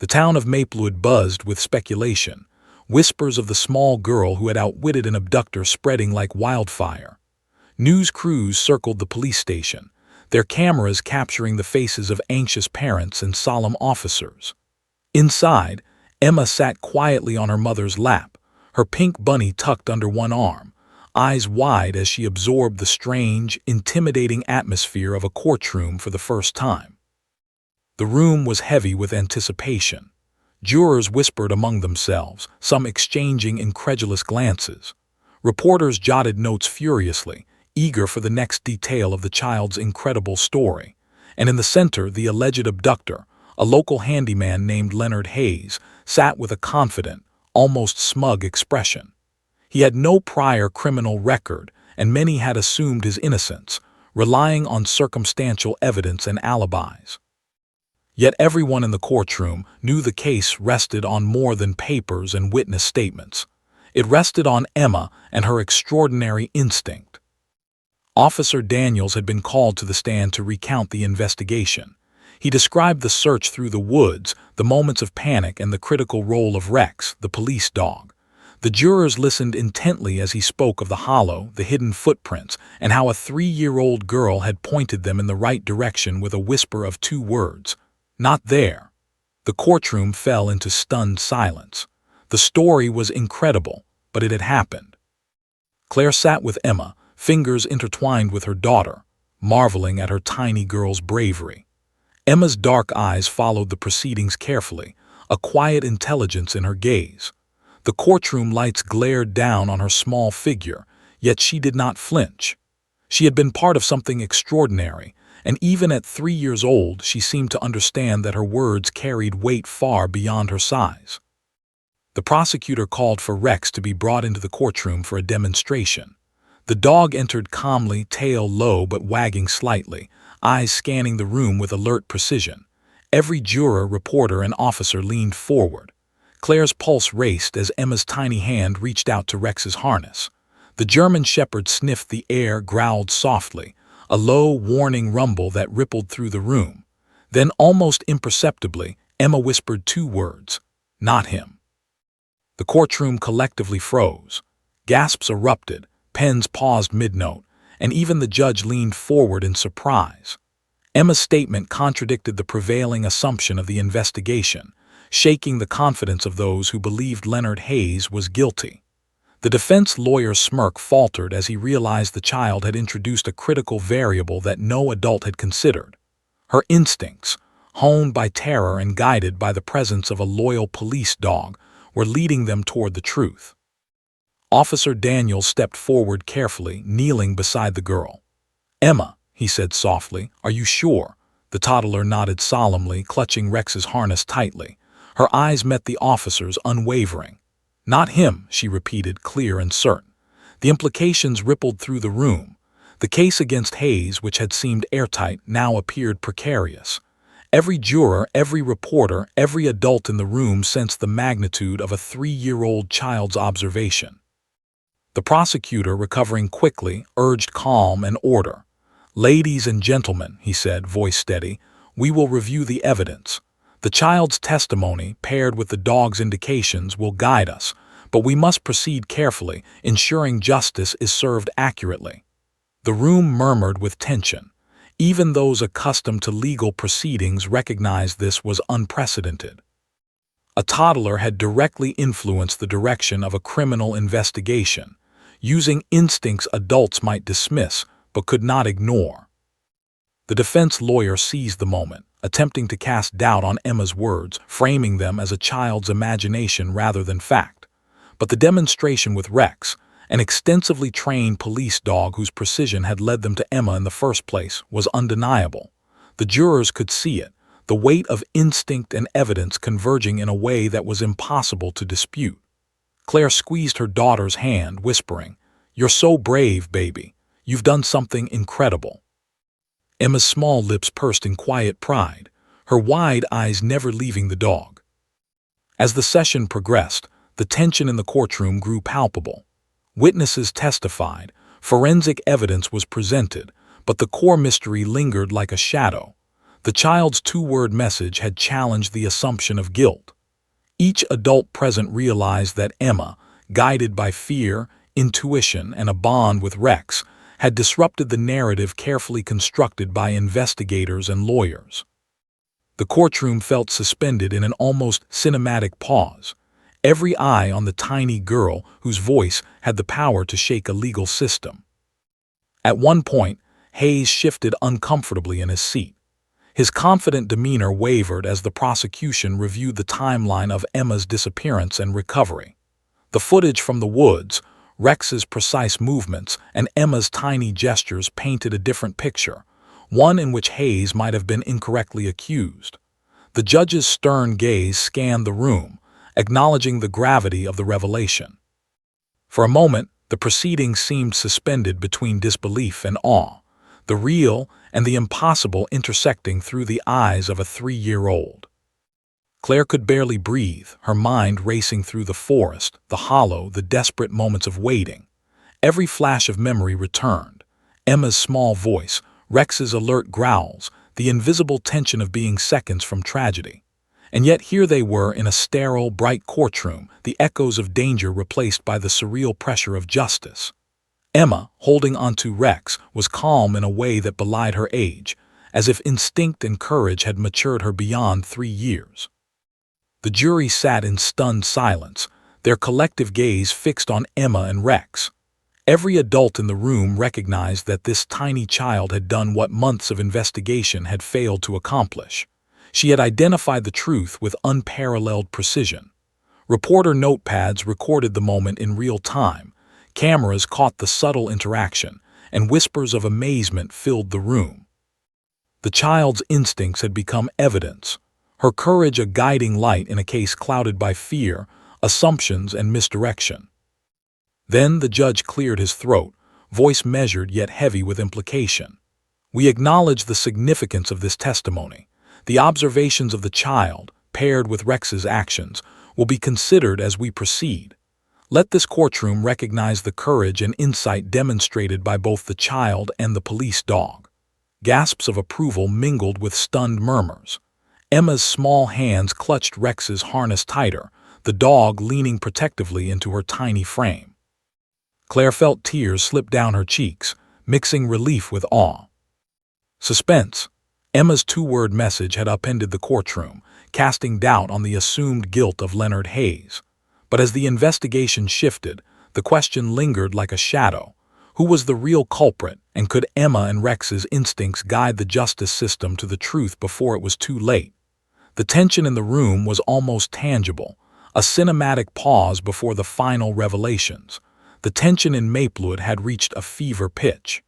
The town of Maplewood buzzed with speculation, whispers of the small girl who had outwitted an abductor spreading like wildfire. News crews circled the police station, their cameras capturing the faces of anxious parents and solemn officers. Inside, Emma sat quietly on her mother's lap, her pink bunny tucked under one arm, eyes wide as she absorbed the strange, intimidating atmosphere of a courtroom for the first time. The room was heavy with anticipation. Jurors whispered among themselves, some exchanging incredulous glances. Reporters jotted notes furiously, eager for the next detail of the child's incredible story. And in the center, the alleged abductor, a local handyman named Leonard Hayes, sat with a confident, almost smug expression. He had no prior criminal record, and many had assumed his innocence, relying on circumstantial evidence and alibis. Yet everyone in the courtroom knew the case rested on more than papers and witness statements. It rested on Emma and her extraordinary instinct. Officer Daniels had been called to the stand to recount the investigation. He described the search through the woods, the moments of panic, and the critical role of Rex, the police dog. The jurors listened intently as he spoke of the hollow, the hidden footprints, and how a 3-year-old girl had pointed them in the right direction with a whisper of 2 words, "Not there." The courtroom fell into stunned silence. The story was incredible, but it had happened. Claire sat with Emma, fingers intertwined with her daughter, marveling at her tiny girl's bravery. Emma's dark eyes followed the proceedings carefully, a quiet intelligence in her gaze. The courtroom lights glared down on her small figure, yet she did not flinch. She had been part of something extraordinary, and even at 3 years old she seemed to understand that her words carried weight far beyond her size. The prosecutor called for Rex to be brought into the courtroom for a demonstration. The dog entered calmly, tail low but wagging slightly, eyes scanning the room with alert precision. Every juror, reporter, and officer leaned forward. Claire's pulse raced as Emma's tiny hand reached out to Rex's harness. The German shepherd sniffed the air, growled softly, a low, warning rumble that rippled through the room. Then, almost imperceptibly, Emma whispered 2 words, "Not him." The courtroom collectively froze. Gasps erupted, pens paused mid-note, and even the judge leaned forward in surprise. Emma's statement contradicted the prevailing assumption of the investigation, shaking the confidence of those who believed Leonard Hayes was guilty. The defense lawyer's smirk faltered as he realized the child had introduced a critical variable that no adult had considered. Her instincts, honed by terror and guided by the presence of a loyal police dog, were leading them toward the truth. Officer Daniels stepped forward carefully, kneeling beside the girl. "Emma," he said softly, "are you sure?" The toddler nodded solemnly, clutching Rex's harness tightly. Her eyes met the officer's, unwavering. "Not him," she repeated, clear and certain. The implications rippled through the room. The case against Hayes, which had seemed airtight, now appeared precarious. Every juror, every reporter, every adult in the room sensed the magnitude of a 3-year-old child's observation. The prosecutor, recovering quickly, urged calm and order. "Ladies and gentlemen," he said, voice steady, "we will review the evidence. The child's testimony, paired with the dog's indications, will guide us, but we must proceed carefully, ensuring justice is served accurately." The room murmured with tension. Even those accustomed to legal proceedings recognized this was unprecedented. A toddler had directly influenced the direction of a criminal investigation, using instincts adults might dismiss but could not ignore. The defense lawyer seized the moment, attempting to cast doubt on Emma's words, framing them as a child's imagination rather than fact. But the demonstration with Rex, an extensively trained police dog whose precision had led them to Emma in the first place, was undeniable. The jurors could see it, the weight of instinct and evidence converging in a way that was impossible to dispute. Claire squeezed her daughter's hand, whispering, "You're so brave, baby. You've done something incredible." Emma's small lips pursed in quiet pride, her wide eyes never leaving the dog. As the session progressed, the tension in the courtroom grew palpable. Witnesses testified, forensic evidence was presented, but the core mystery lingered like a shadow. The child's 2-word message had challenged the assumption of guilt. Each adult present realized that Emma, guided by fear, intuition, and a bond with Rex, had disrupted the narrative carefully constructed by investigators and lawyers. The courtroom felt suspended in an almost cinematic pause, every eye on the tiny girl whose voice had the power to shake a legal system. At one point, Hayes shifted uncomfortably in his seat. His confident demeanor wavered as the prosecution reviewed the timeline of Emma's disappearance and recovery. The footage from the woods, Rex's precise movements, and Emma's tiny gestures painted a different picture, one in which Hayes might have been incorrectly accused. The judge's stern gaze scanned the room, acknowledging the gravity of the revelation. For a moment, the proceedings seemed suspended between disbelief and awe, the real and the impossible intersecting through the eyes of a 3-year-old. Claire could barely breathe, her mind racing through the forest, the hollow, the desperate moments of waiting. Every flash of memory returned. Emma's small voice, Rex's alert growls, the invisible tension of being seconds from tragedy. And yet here they were in a sterile, bright courtroom, the echoes of danger replaced by the surreal pressure of justice. Emma, holding onto Rex, was calm in a way that belied her age, as if instinct and courage had matured her beyond 3 years. The jury sat in stunned silence, their collective gaze fixed on Emma and Rex. Every adult in the room recognized that this tiny child had done what months of investigation had failed to accomplish. She had identified the truth with unparalleled precision. Reporter notepads recorded the moment in real time, cameras caught the subtle interaction, and whispers of amazement filled the room. The child's instincts had become evidence, her courage a guiding light in a case clouded by fear, assumptions, and misdirection. Then the judge cleared his throat, voice measured yet heavy with implication. "We acknowledge the significance of this testimony. The observations of the child, paired with Rex's actions, will be considered as we proceed. Let this courtroom recognize the courage and insight demonstrated by both the child and the police dog." Gasps of approval mingled with stunned murmurs. Emma's small hands clutched Rex's harness tighter, the dog leaning protectively into her tiny frame. Claire felt tears slip down her cheeks, mixing relief with awe. Suspense. Emma's 2-word message had upended the courtroom, casting doubt on the assumed guilt of Leonard Hayes. But as the investigation shifted, the question lingered like a shadow. Who was the real culprit, and could Emma and Rex's instincts guide the justice system to the truth before it was too late? The tension in the room was almost tangible, a cinematic pause before the final revelations. The tension in Maplewood had reached a fever pitch.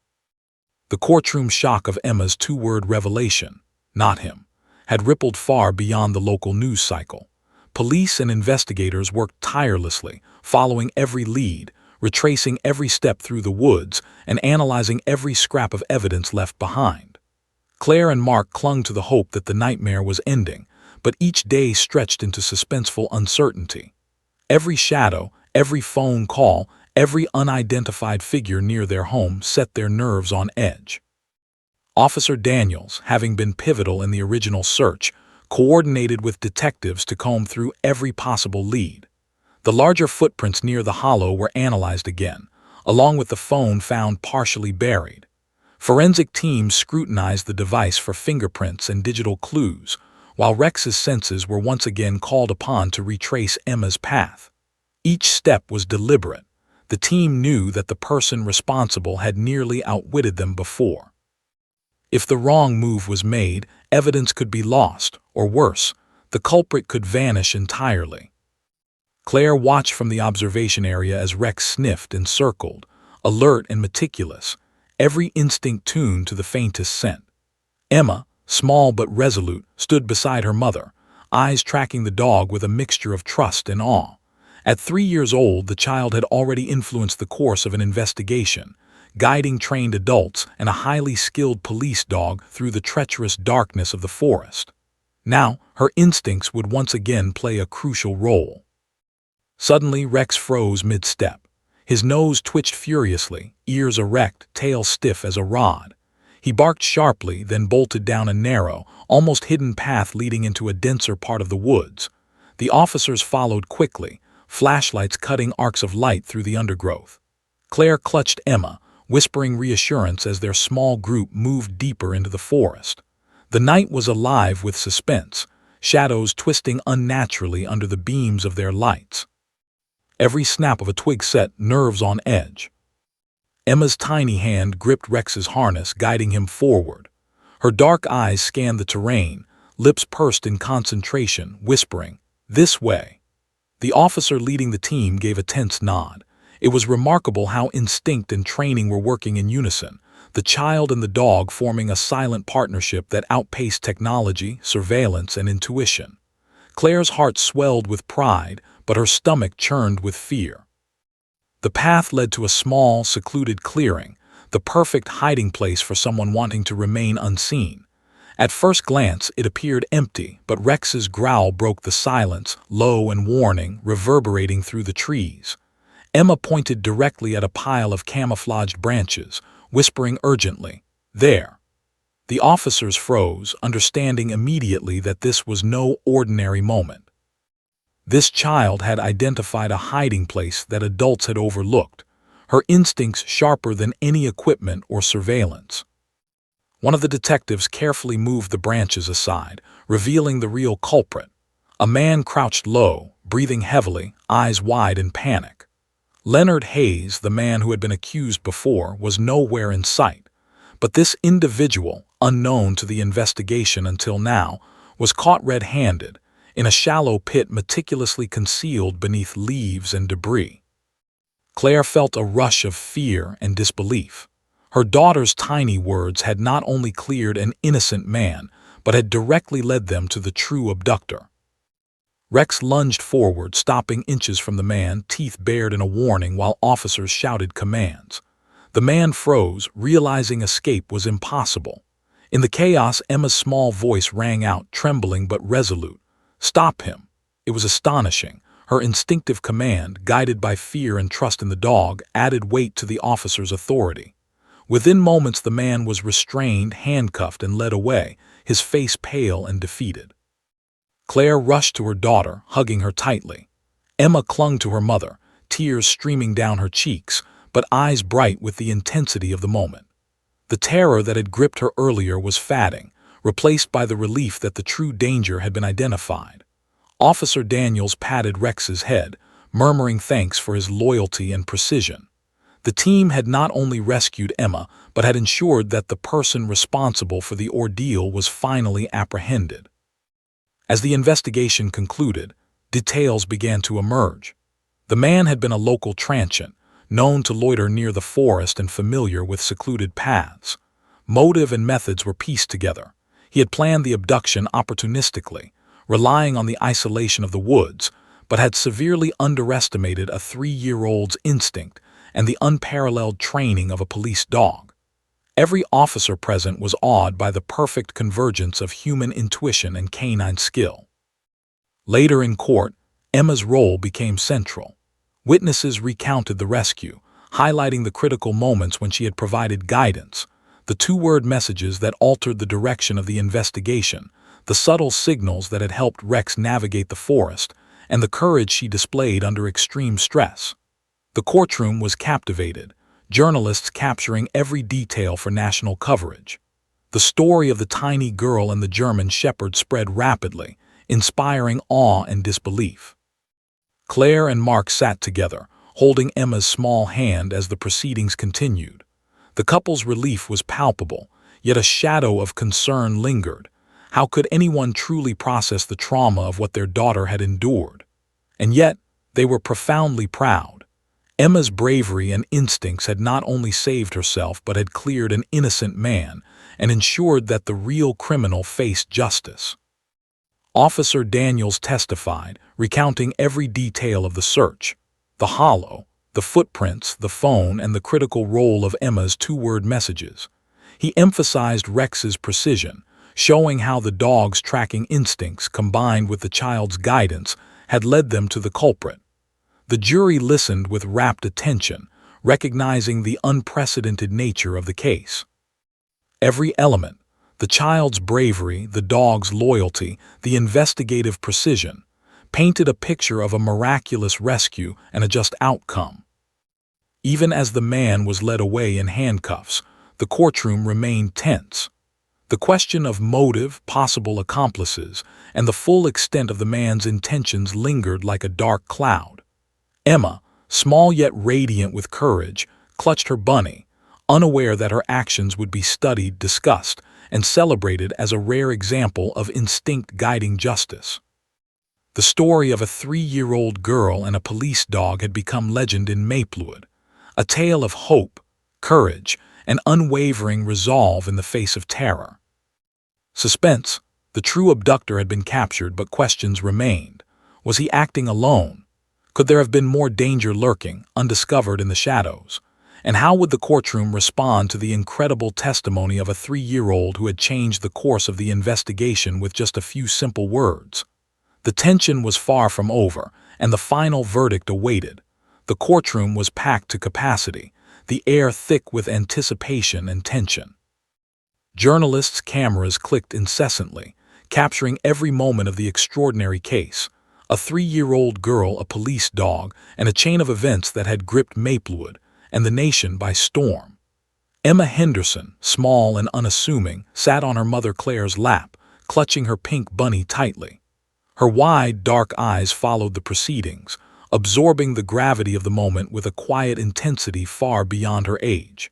The courtroom shock of Emma's 2-word revelation, "not him," had rippled far beyond the local news cycle. Police and investigators worked tirelessly, following every lead, retracing every step through the woods, and analyzing every scrap of evidence left behind. Claire and Mark clung to the hope that the nightmare was ending, but each day stretched into suspenseful uncertainty. Every shadow, every phone call, every unidentified figure near their home set their nerves on edge. Officer Daniels, having been pivotal in the original search, coordinated with detectives to comb through every possible lead. The larger footprints near the hollow were analyzed again, along with the phone found partially buried. Forensic teams scrutinized the device for fingerprints and digital clues, while Rex's senses were once again called upon to retrace Emma's path. Each step was deliberate. The team knew that the person responsible had nearly outwitted them before. If the wrong move was made, evidence could be lost, or worse, the culprit could vanish entirely. Claire watched from the observation area as Rex sniffed and circled, alert and meticulous, every instinct tuned to the faintest scent. Emma, small but resolute, stood beside her mother, eyes tracking the dog with a mixture of trust and awe. At 3 years old, the child had already influenced the course of an investigation, guiding trained adults and a highly skilled police dog through the treacherous darkness of the forest. Now, her instincts would once again play a crucial role. Suddenly, Rex froze mid-step. His nose twitched furiously, ears erect, tail stiff as a rod. He barked sharply, then bolted down a narrow, almost hidden path leading into a denser part of the woods. The officers followed quickly, flashlights cutting arcs of light through the undergrowth. Claire clutched Emma, whispering reassurance as their small group moved deeper into the forest. The night was alive with suspense, shadows twisting unnaturally under the beams of their lights. Every snap of a twig set nerves on edge. Emma's tiny hand gripped Rex's harness, guiding him forward. Her dark eyes scanned the terrain, lips pursed in concentration, whispering, "This way." The officer leading the team gave a tense nod. It was remarkable how instinct and training were working in unison, the child and the dog forming a silent partnership that outpaced technology, surveillance, and intuition. Claire's heart swelled with pride, but her stomach churned with fear. The path led to a small, secluded clearing, the perfect hiding place for someone wanting to remain unseen. At first glance, it appeared empty, but Rex's growl broke the silence, low and warning, reverberating through the trees. Emma pointed directly at a pile of camouflaged branches, whispering urgently, "There." The officers froze, understanding immediately that this was no ordinary moment. This child had identified a hiding place that adults had overlooked, her instincts sharper than any equipment or surveillance. One of the detectives carefully moved the branches aside, revealing the real culprit. A man crouched low, breathing heavily, eyes wide in panic. Leonard Hayes, the man who had been accused before, was nowhere in sight. But this individual, unknown to the investigation until now, was caught red-handed, in a shallow pit meticulously concealed beneath leaves and debris. Claire felt a rush of fear and disbelief. Her daughter's tiny words had not only cleared an innocent man, but had directly led them to the true abductor. Rex lunged forward, stopping inches from the man, teeth bared in a warning while officers shouted commands. The man froze, realizing escape was impossible. In the chaos, Emma's small voice rang out, trembling but resolute. "Stop him!" It was astonishing. Her instinctive command, guided by fear and trust in the dog, added weight to the officer's authority. Within moments, the man was restrained, handcuffed, and led away, his face pale and defeated. Claire rushed to her daughter, hugging her tightly. Emma clung to her mother, tears streaming down her cheeks, but eyes bright with the intensity of the moment. The terror that had gripped her earlier was fading, replaced by the relief that the true danger had been identified. Officer Daniels patted Rex's head, murmuring thanks for his loyalty and precision. The team had not only rescued Emma, but had ensured that the person responsible for the ordeal was finally apprehended. As the investigation concluded, details began to emerge. The man had been a local transient, known to loiter near the forest and familiar with secluded paths. Motive and methods were pieced together. He had planned the abduction opportunistically, relying on the isolation of the woods, but had severely underestimated a 3-year-old's instinct and the unparalleled training of a police dog. Every officer present was awed by the perfect convergence of human intuition and canine skill. Later in court, Emma's role became central. Witnesses recounted the rescue, highlighting the critical moments when she had provided guidance, the 2-word messages that altered the direction of the investigation, the subtle signals that had helped Rex navigate the forest, and the courage she displayed under extreme stress. The courtroom was captivated, journalists capturing every detail for national coverage. The story of the tiny girl and the German shepherd spread rapidly, inspiring awe and disbelief. Claire and Mark sat together, holding Emma's small hand as the proceedings continued. The couple's relief was palpable, yet a shadow of concern lingered. How could anyone truly process the trauma of what their daughter had endured? And yet, they were profoundly proud. Emma's bravery and instincts had not only saved herself but had cleared an innocent man and ensured that the real criminal faced justice. Officer Daniels testified, recounting every detail of the search: the hollow, the footprints, the phone, and the critical role of Emma's 2-word messages. He emphasized Rex's precision, showing how the dog's tracking instincts combined with the child's guidance had led them to the culprit. The jury listened with rapt attention, recognizing the unprecedented nature of the case. Every element, the child's bravery, the dog's loyalty, the investigative precision, painted a picture of a miraculous rescue and a just outcome. Even as the man was led away in handcuffs, the courtroom remained tense. The question of motive, possible accomplices, and the full extent of the man's intentions lingered like a dark cloud. Emma, small yet radiant with courage, clutched her bunny, unaware that her actions would be studied, discussed, and celebrated as a rare example of instinct guiding justice. The story of a 3-year-old girl and a police dog had become legend in Maplewood, a tale of hope, courage, and unwavering resolve in the face of terror. Suspense: the true abductor had been captured, but questions remained. Was he acting alone? Could there have been more danger lurking, undiscovered in the shadows? And how would the courtroom respond to the incredible testimony of a 3-year-old who had changed the course of the investigation with just a few simple words? The tension was far from over, and the final verdict awaited. The courtroom was packed to capacity, the air thick with anticipation and tension. Journalists' cameras clicked incessantly, capturing every moment of the extraordinary case: a 3-year-old girl, a police dog, and a chain of events that had gripped Maplewood and the nation by storm. Emma Henderson, small and unassuming, sat on her mother Claire's lap, clutching her pink bunny tightly. Her wide, dark eyes followed the proceedings, absorbing the gravity of the moment with a quiet intensity far beyond her age.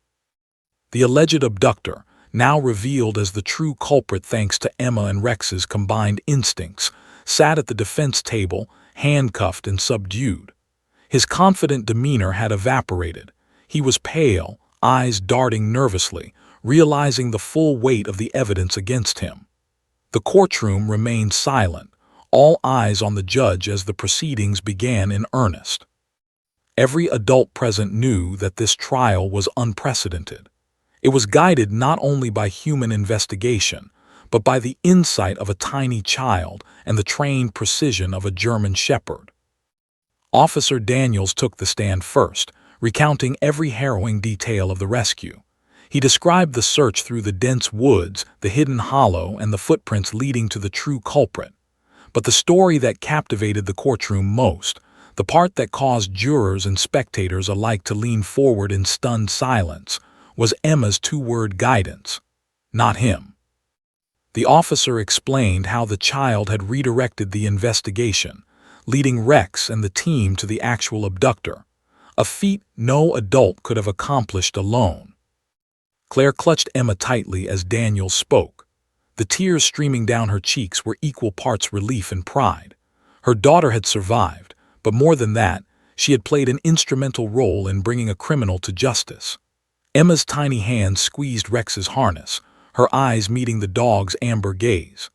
The alleged abductor, now revealed as the true culprit thanks to Emma and Rex's combined instincts, sat at the defense table, handcuffed and subdued. His confident demeanor had evaporated. He was pale, eyes darting nervously, realizing the full weight of the evidence against him. The courtroom remained silent, all eyes on the judge as the proceedings began in earnest. Every adult present knew that this trial was unprecedented. It was guided not only by human investigation, but by the insight of a tiny child and the trained precision of a German shepherd. Officer Daniels took the stand first, recounting every harrowing detail of the rescue. He described the search through the dense woods, the hidden hollow, and the footprints leading to the true culprit. But the story that captivated the courtroom most, the part that caused jurors and spectators alike to lean forward in stunned silence, was Emma's 2-word guidance: not him. The officer explained how the child had redirected the investigation, leading Rex and the team to the actual abductor, a feat no adult could have accomplished alone. Claire clutched Emma tightly as Daniels spoke. The tears streaming down her cheeks were equal parts relief and pride. Her daughter had survived, but more than that, she had played an instrumental role in bringing a criminal to justice. Emma's tiny hands squeezed Rex's harness, her eyes meeting the dog's amber gaze.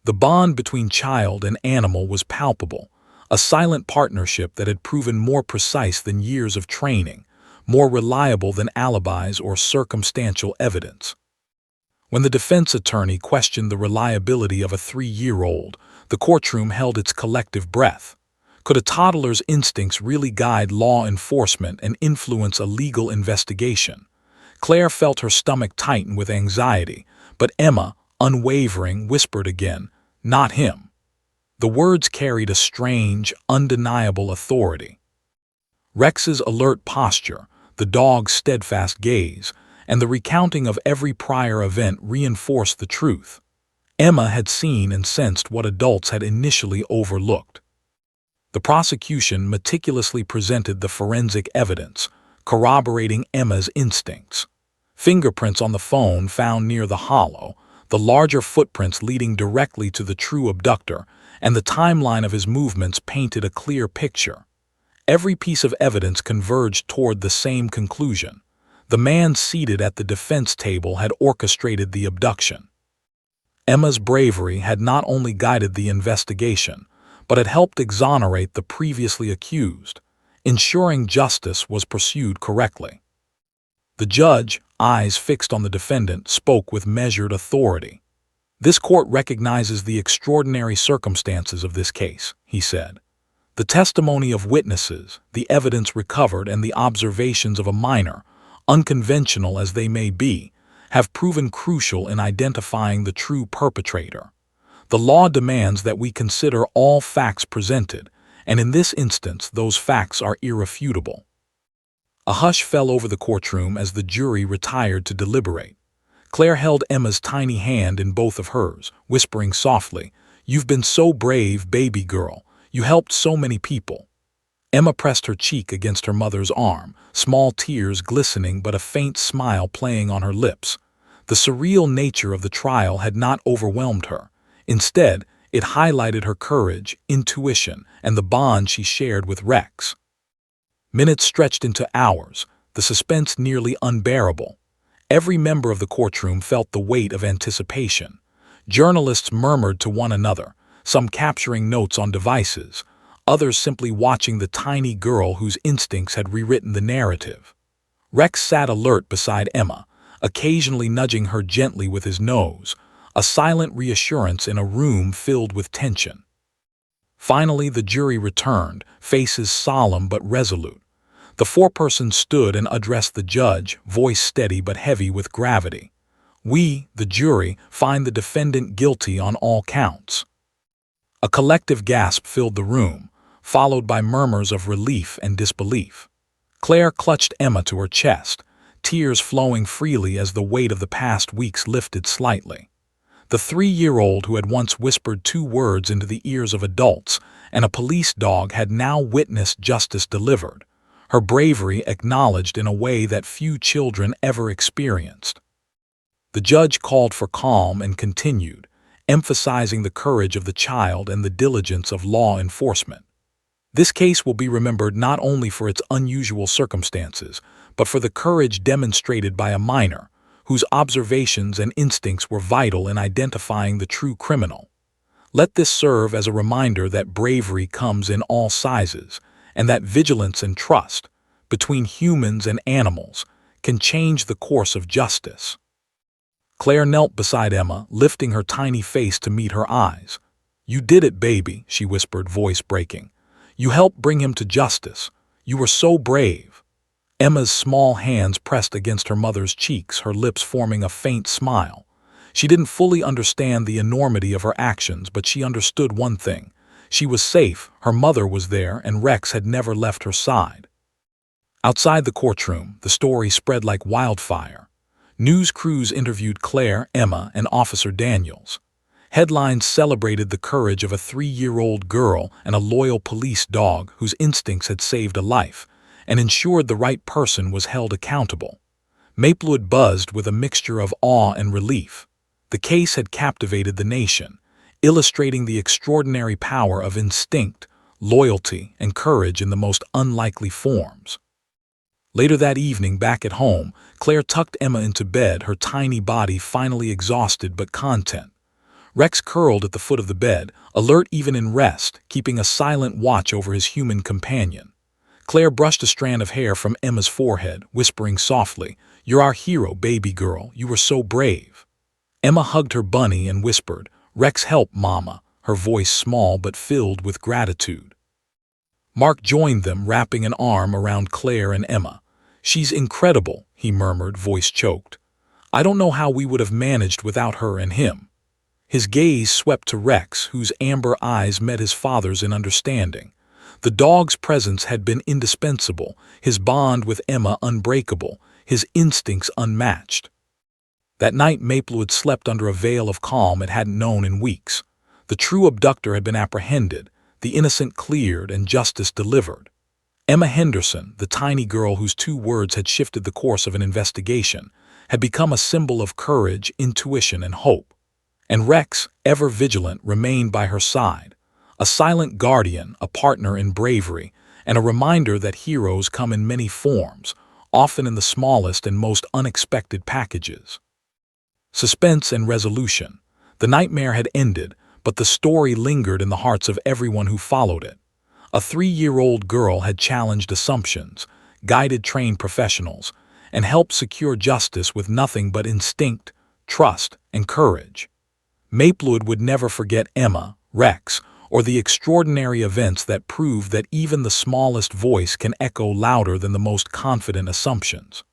The bond between child and animal was palpable, a silent partnership that had proven more precise than years of training, more reliable than alibis or circumstantial evidence. When the defense attorney questioned the reliability of a 3-year-old, the courtroom held its collective breath. Could a toddler's instincts really guide law enforcement and influence a legal investigation? Claire felt her stomach tighten with anxiety, but Emma, unwavering, whispered again, "Not him." The words carried a strange, undeniable authority. Rex's alert posture, the dog's steadfast gaze, and the recounting of every prior event reinforced the truth. Emma had seen and sensed what adults had initially overlooked. The prosecution meticulously presented the forensic evidence, corroborating Emma's instincts. Fingerprints on the phone found near the hollow, the larger footprints leading directly to the true abductor, and the timeline of his movements painted a clear picture. Every piece of evidence converged toward the same conclusion. The man seated at the defense table had orchestrated the abduction. Emma's bravery had not only guided the investigation, but had helped exonerate the previously accused, ensuring justice was pursued correctly. The judge, eyes fixed on the defendant, spoke with measured authority. "This court recognizes the extraordinary circumstances of this case," he said. "The testimony of witnesses, the evidence recovered, and the observations of a minor, unconventional as they may be, have proven crucial in identifying the true perpetrator. The law demands that we consider all facts presented, and in this instance those facts are irrefutable." A hush fell over the courtroom as the jury retired to deliberate. Claire held Emma's tiny hand in both of hers, whispering softly, "You've been so brave, baby girl. You helped so many people." Emma pressed her cheek against her mother's arm, small tears glistening but a faint smile playing on her lips. The surreal nature of the trial had not overwhelmed her. Instead, it highlighted her courage, intuition, and the bond she shared with Rex. Minutes stretched into hours, the suspense nearly unbearable. Every member of the courtroom felt the weight of anticipation. Journalists murmured to one another, some capturing notes on devices, others simply watching the tiny girl whose instincts had rewritten the narrative. Rex sat alert beside Emma, occasionally nudging her gently with his nose, a silent reassurance in a room filled with tension. Finally, the jury returned, faces solemn but resolute. The foreperson stood and addressed the judge, voice steady but heavy with gravity. "We, the jury, find the defendant guilty on all counts." A collective gasp filled the room, followed by murmurs of relief and disbelief. Claire clutched Emma to her chest, tears flowing freely as the weight of the past weeks lifted slightly. The 3-year-old who had once whispered 2 words into the ears of adults and a police dog had now witnessed justice delivered, her bravery acknowledged in a way that few children ever experienced. The judge called for calm and continued, emphasizing the courage of the child and the diligence of law enforcement. "This case will be remembered not only for its unusual circumstances, but for the courage demonstrated by a minor, whose observations and instincts were vital in identifying the true criminal. Let this serve as a reminder that bravery comes in all sizes, and that vigilance and trust, between humans and animals, can change the course of justice." Claire knelt beside Emma, lifting her tiny face to meet her eyes. "You did it, baby," she whispered, voice breaking. "You helped bring him to justice. You were so brave." Emma's small hands pressed against her mother's cheeks, her lips forming a faint smile. She didn't fully understand the enormity of her actions, but she understood one thing. She was safe, her mother was there, and Rex had never left her side. Outside the courtroom, the story spread like wildfire. News crews interviewed Claire, Emma, and Officer Daniels. Headlines celebrated the courage of a 3-year-old girl and a loyal police dog whose instincts had saved a life, and ensured the right person was held accountable. Maplewood buzzed with a mixture of awe and relief. The case had captivated the nation, illustrating the extraordinary power of instinct, loyalty, and courage in the most unlikely forms. Later that evening, back at home, Claire tucked Emma into bed, her tiny body finally exhausted but content. Rex curled at the foot of the bed, alert even in rest, keeping a silent watch over his human companion. Claire brushed a strand of hair from Emma's forehead, whispering softly, "You're our hero, baby girl. You were so brave." Emma hugged her bunny and whispered, "Rex help, Mama," her voice small but filled with gratitude. Mark joined them, wrapping an arm around Claire and Emma. "She's incredible," he murmured, voice choked. "I don't know how we would have managed without her and him." His gaze swept to Rex, whose amber eyes met his father's in understanding. The dog's presence had been indispensable, his bond with Emma unbreakable, his instincts unmatched. That night Maplewood slept under a veil of calm it hadn't known in weeks. The true abductor had been apprehended, the innocent cleared, and justice delivered. Emma Henderson, the tiny girl whose 2 words had shifted the course of an investigation, had become a symbol of courage, intuition, and hope. And Rex, ever vigilant, remained by her side, a silent guardian, a partner in bravery, and a reminder that heroes come in many forms, often in the smallest and most unexpected packages. Suspense and resolution. The nightmare had ended, but the story lingered in the hearts of everyone who followed it. A 3-year-old girl had challenged assumptions, guided trained professionals, and helped secure justice with nothing but instinct, trust, and courage. Maplewood would never forget Emma, Rex, or the extraordinary events that proved that even the smallest voice can echo louder than the most confident assumptions.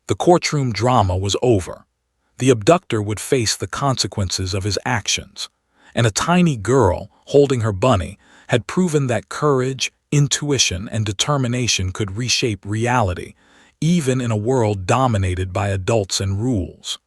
The courtroom drama was over. The abductor would face the consequences of his actions, and a tiny girl, holding her bunny, had proven that courage, intuition, and determination could reshape reality, even in a world dominated by adults and rules.